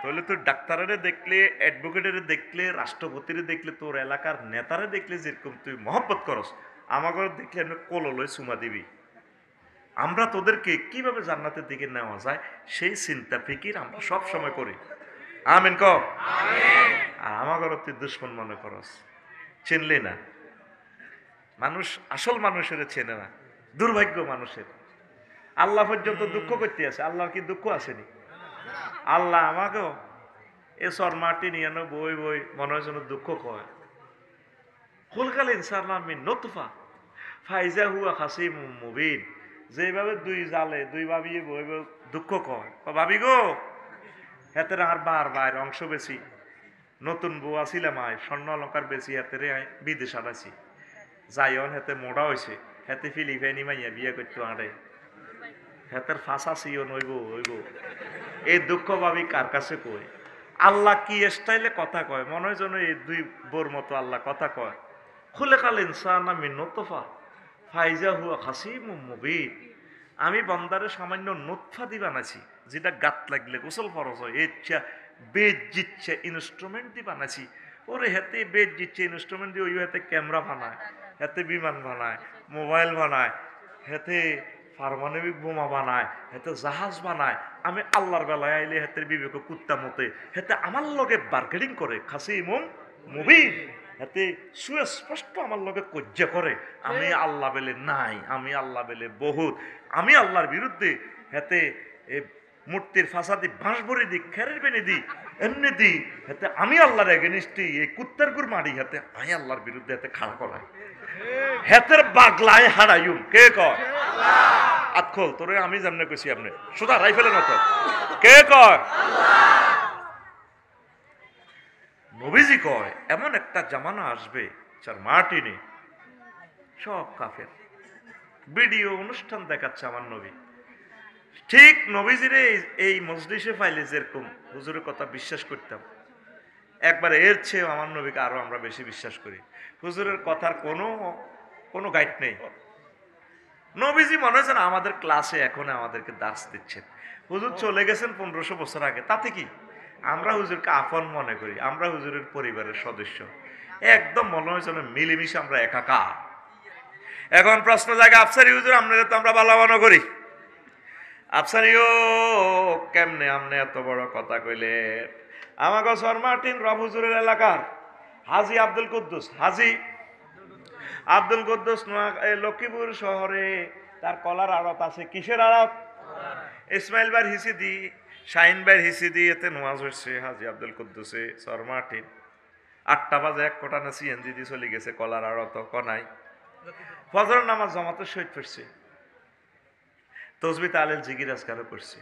তাহলে তোর ডাক্তারের দেখলে, অ্যাডভোকেটের দেখলে, রাষ্ট্রপতিরে দেখলে, তোর এলাকার নেতারে দেখলে যেরকম তুই মহব্বত করস, আমাকে দেখলে আমি কোললই চুমা দিবি। আমরা তোদেরকে কিভাবে জান্নাতের দিকে নেওয়া যায় সেই চিন্তা ফিকির আমরা সব সময় করি। আমিন ক। আর আমাকে তুই দুশ্মন মনে করস, চিনলি না। মানুষ আসল মানুষের চেনে না, দুর্ভাগ্য মানুষের। আল্লাহ পর্যন্ত দুঃখ করতে আছে, আল্লাহর কি দুঃখ আসেনি? আল্লাহ আমাকেও এ শর্মাটি নিয়ে বই বই মনে হয় যেন দুঃখ কয়। খুলকাল ইনসাল্লাহ মিন নুতফা ফাইজা হুয়া খাসিম মুবিন। যেভাবে দুই জালে দুই ভাবি বই বই দুঃখ কয়, ভাবি গো হেতের আর বার অংশ বেশি, নতুন বউ আসিলাম আয়, স্বর্ণ অলঙ্কার বেশি হেতেরে বিদেশ আনাইছি, যাইন হেতে মোড়া হয়েছে, হেতে ফিলিপাইনি মাইয়া বিয়ে করতে আড়ে, হেতের ফাঁসা সিও নইব হইব। এই দুঃখ ভাবি কার কাছে কই? আল্লাহ কি স্টাইলে কথা কয়, মনে হয় যেন এই দুই বোর মতো আল্লাহ কথা কয়। খুলে কাল ইনসান মিন নুতফা ফাইজা হুয়া খাসিমুম মুবিন। আমি বান্দারে সামান্য নুতফা দি বানাইছি, যেটা গাত লাগলে গোসল ফরজ হয়, ইচ্ছা বেদ জিচ্ছে ইনস্ট্রুমেন্ট দিয়ে বানাইছি। ওরে হেতে বেদ জিচ্ছে ইনস্ট্রুমেন্ট দিয়ে, ওই হাতে ক্যামেরা বানায়, হেতে বিমান বানায়, মোবাইল বানায়, হেতে পারমাণবিক বোমা বানায়, হেতে জাহাজ বানায়। আমি আল্লাহর বেলায় আইলে হেতের বিবেক কুত্তা মতে হেতে আমার লগে বার্গেনিং করে, খাসিমুম মুবিন। হেতে সুস্পষ্ট আমার লগে কজ্জা করে, আমি আল্লাহ বেলে নাই, আমি আল্লাহ বেলে বহুত, আমি আল্লাহর বিরুদ্ধে হেতে মূর্তির ফাঁসাদি বাঁশ ভরে দিই, খেরের বেনে দিই, এমনি দিই, হেতে আমি আল্লাহর এগেনিস্টে এই কুত্তার গুড় মারি, হেতে আমি আল্লাহর বিরুদ্ধে হেতে খাড়া করাই, হেতের বাগলায় হারাইম। কে কয়? আতখল তোরে আমি জানলে কইছি, আপনি সোজা রাইফেলের মতো। কে কয়? নবীজি কয় এমন একটা জামানা আসবে যার মাটিনে সব কাফের। ভিডিও অনুষ্ঠান দেখাচ্ছে আমার নবী, ঠিক নবীজিরে এই মজলিসে পাইলে যেরকম হুজুরের কথা বিশ্বাস করতাম, একবার এর চেয়ে আমার নবীকে আরো আমরা বেশি বিশ্বাস করি। হুজুরের কথার কোনো গাইড নেই। নবীজি মনে হচ্ছে না আমাদের ক্লাসে এখন আমাদেরকে দাস দিচ্ছেন। হুজুর চলে গেছেন 1500 বছর আগে, তাতে কি? আমরা হুজুরকে আপন মনে করি, আমরা হুজুরের পরিবারের সদস্য, একদম মনে হয় যেন মিলেমিশে আমরা একাকার। এখন প্রশ্ন জায়গা, আফসারি হুজুর আপনাদের তো আমরা ভালো মনে করি, আফসারিও কেমনে আমনে এত বড় কথা কইলে? আমাকে শর্মাটিন রব হুজুরের এলাকার হাজি আব্দুল কুদ্দুস, হাজি আব্দুল কুদ্দুস লক্ষ্মীপুর শহরে তার কলার আড়ত আছে। কিসের আড়ত? ইসমাইল ভাইয়ের হিসিদি, শাহিন ভাইয়ের হিসিদি, এতে নোয়াজ হচ্ছে হাজি আব্দুল কুদ্দুসে শর্মাটিন। 8টা বাজে 1 কোটা না সিএনজি দিয়ে চলে গেছে কলার আড়ত কনাই। ফজর নামাজ জামাতের সহিত পড়ছে, তসবি তালেল জিগির আজকারও করছে,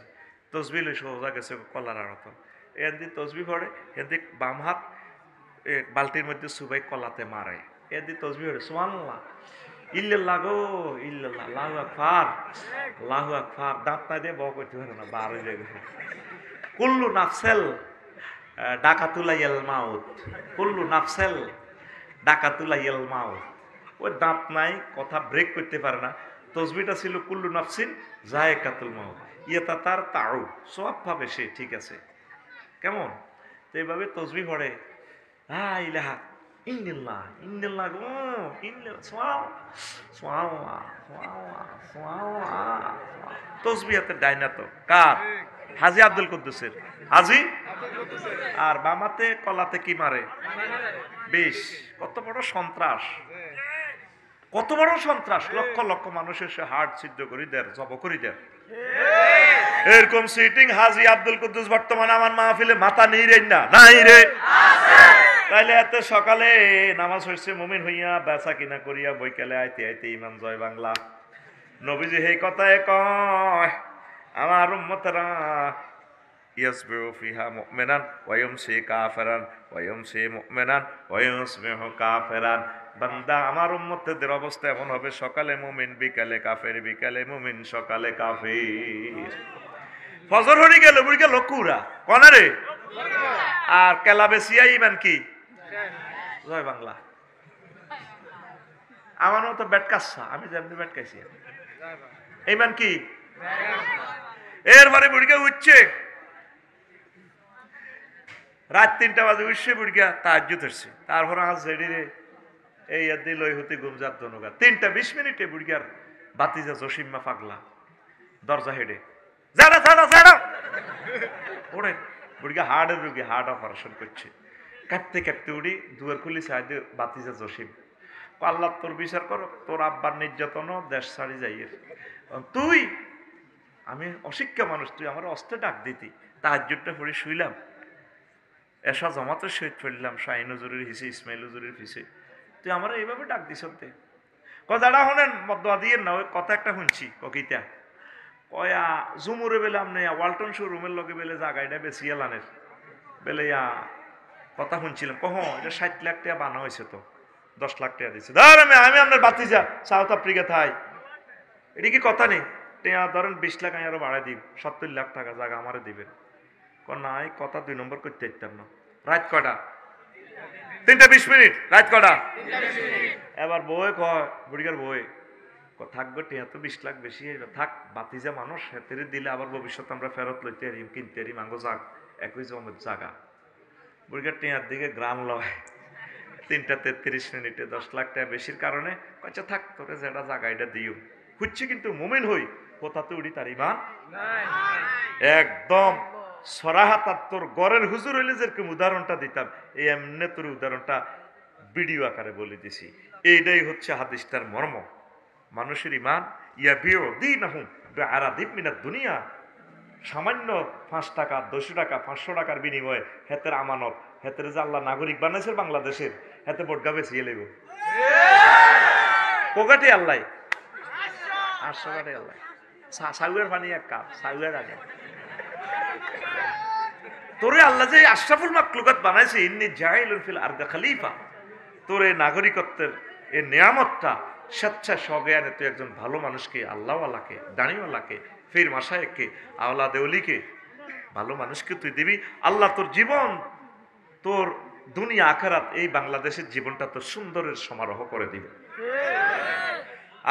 তসবি লই সোজা গেছে কলার আড়ত। এদি তসবি পড়ে, এদি বাম হাত বালতির মধ্যে সুবাই কলাতে মারে, এদি তসবি পড়ে সুবহানাল্লাহ। ইল্লাল্লাহ গো ইল্লাল্লাহ, আল্লাহু আকবার, আল্লাহু আকবার। দাঁত না দিয়ে বক করতে পারে না, বার হয়ে যায়। কুল্লু নাফসেল ডাকাতুলাইয়াল মাউত, কুল্লু নাফসেল ডাকাতুলাইয়াল মাউত। ওই দাঁত নাই, কথা ব্রেক করতে পারে না। তসবিটা ছিল কুল্লু নাফসিন যায়েকাতুল মাউত, ইয়েতা তার তাউ, সব ভাবে সে ঠিক আছে। কেমন তো এইভাবে তসবি পড়ে, লা ইলাহা ইল্লাল্লাহ, ইল্লাল্লাহ গো ইল্লাল্লাহ, সোয়াও সোয়াও সোয়াও সোয়াও। তসবি হাতে ডাইনা তো কার? হাজী আব্দুল কুদ্দুসের। হাজী আর বামাতে কলাতে কি মারে? বেশ। কত বড় সন্ত্রাস, কত বড় সন্ত্রাস! লক্ষ লক্ষ মানুষের সে হার্ট সিদ্ধ করি দেয়, জব করি দেয়। এরকম সিটিং হাজী আব্দুল কুদ্দুস বর্তমানে আমার মাহফিলে মাথা নেই রে, না নাই রে। তাইলে এত সকালে নামাজ হইছে মুমিন হইয়া, বেচা কিনা করিয়া বৈকালে আইতে আইতে ইমান জয় বাংলা। নবীজি এই কথায় কয়, আমার উম্মতরা ইয়াসবিহু ফিহা মুমিনান ওয়া ইউমসি কাফিরান ওয়া ইউমসি মুমিনান ওয়া ইউসবিহু কাফিরান। বান্দা আমার উম্মতদের অবস্থা এমন হবে, সকালে মুমিন বিকালে কাফের, বিকালে মুমিন সকালে কাফির। ফজর হয়ে গেল বুড়ি গেল কুরা কনে রে, আর কেলাবে সিয়াই ইমান কি জয় বাংলা। আমার মতো ব্যাট কাচ্ছা, আমি যেমনি ব্যাট খাইছি ইমান কি। এরপরে বুড়িকে উঠছে রাত 3টা বাজে, উঠছে বুড়িকা তাহাজ্জুদ হচ্ছে। তারপর আজ রেডিরে এই দিল হতে গুমজার দনগা 3:20 বুড়িকার বাতিজা জসিম্মা পাগলা দরজা হেডে যারা যারা যারা ওরে। বুড়িকা হার্টের রুগী, হার্ট অপারেশন করছে। কাঁপতে কাঁপতে উড়ি দুয়ার খুলি সাইডে বাতিজা জসিম। আল্লাহ তোর বিচার করো, তোর আব্বার নির্যাতন দেশ ছাড়ি যাইয়ের তুই। আমি অশিক্ষা মানুষ, তুই আমার অস্ত্রে ডাক দিতি। তাহাজ্জুদটা পড়ে শুইলাম, এসা জমাতে শহীদ ফেললাম, শাহিন হুজুরের হিসে, ইসমাইল হুজুরের হিসে, তুই আমার এইভাবে ডাক দিস। কথাটা শোনেন, মদ্দা দিয়ে না, ওই কথা একটা শুনছি ককিতা কয়া জুমুরে বেলে আপনি ওয়ালটন শোরুমের লগে বেলে জায়গাটা বেশি এলানের বেলে কথা শুনছিলাম। কহ এটা 60 লাখ টাকা বানা হয়েছে, তো 10 লাখ টাকা দিচ্ছে। ধর আমি আপনার বাতিজা সাউথ আফ্রিকা থাই, এটা কি কথা নেই? টেয়া ধরেন 20 লাখ আমি আরো বাড়াই দিব, 70 লাখ টাকা জায়গা আমারে দিবেন। না এই কথা 2 নম্বর করতে দিতাম না। রাত কটা? 3:20। রাত কটা? এবার বই কয় বুড়িকার বই থাকবে টিয়া তো 20 লাখ বেশি থাক, বাতিজা মানুষ হেতেরে দিলে আবার ভবিষ্যতে আমরা ফেরত লইতে পারি, কিনতে পারি, মাঙ্গো যাক একই জমের জায়গা। বুড়িকার টিয়ার দিকে গ্রাম লয় 3:33 10 লাখ টাকা বেশির কারণে আচ্ছা থাক, তোরে যেটা জায়গা এটা দিও খুঁজছে। কিন্তু মুমিন হই কোথাতে উড়ি তার ইমান একদম সরাহাত। তোর গড়ের হুজুর হইলে যেরকম উদাহরণটা দিতাম, এই এমনি তোর উদাহরণটা ভিডিও আকারে বলে দিছি। এইটাই হচ্ছে হাদিসটার মর্ম। মানুষের ইমান ইয়াবিউ দীনাহুম বিআরাদিম মিনাদ দুনিয়া, সামান্য 5 টাকা 200 টাকা 500 টাকার বিনিময়ে হেতের আমানত, হেতের যে আল্লাহ নাগরিক বানাইছে বাংলাদেশের, হেতে বোটগা বেচিয়ে লেব কোকাটি আল্লাহ 800 টাকা আল্লাহ সাউয়ের পানি এক কাপ সাউয়ের আগে তোরে আল্লাহ যে আশরাফুল মাখলুকাত বানাইছে, ইন্নী জাইলুন ফিল আরদি খলিফা, তোরে নাগরিকত্বের এই নিয়ামতটা স্বেচ্ছায় সজ্ঞানে তুই একজন ভালো মানুষকে, আল্লাহওয়ালাকে, দাঁড়িওয়ালাকে, ফির মাশায়েখকে, আওলাদে ওলিকে, ভালো মানুষকে তুই দিবি। আল্লাহ তোর জীবন, তোর দুনিয়া আখিরাত, এই বাংলাদেশের জীবনটা তোর সুন্দরের সমারোহ করে দিবে।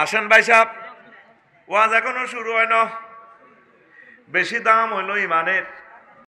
আসেন ভাই সাহেব, ওয়াজ এখনো শুরু হয় না। বেশি দাম হইল ইমানের।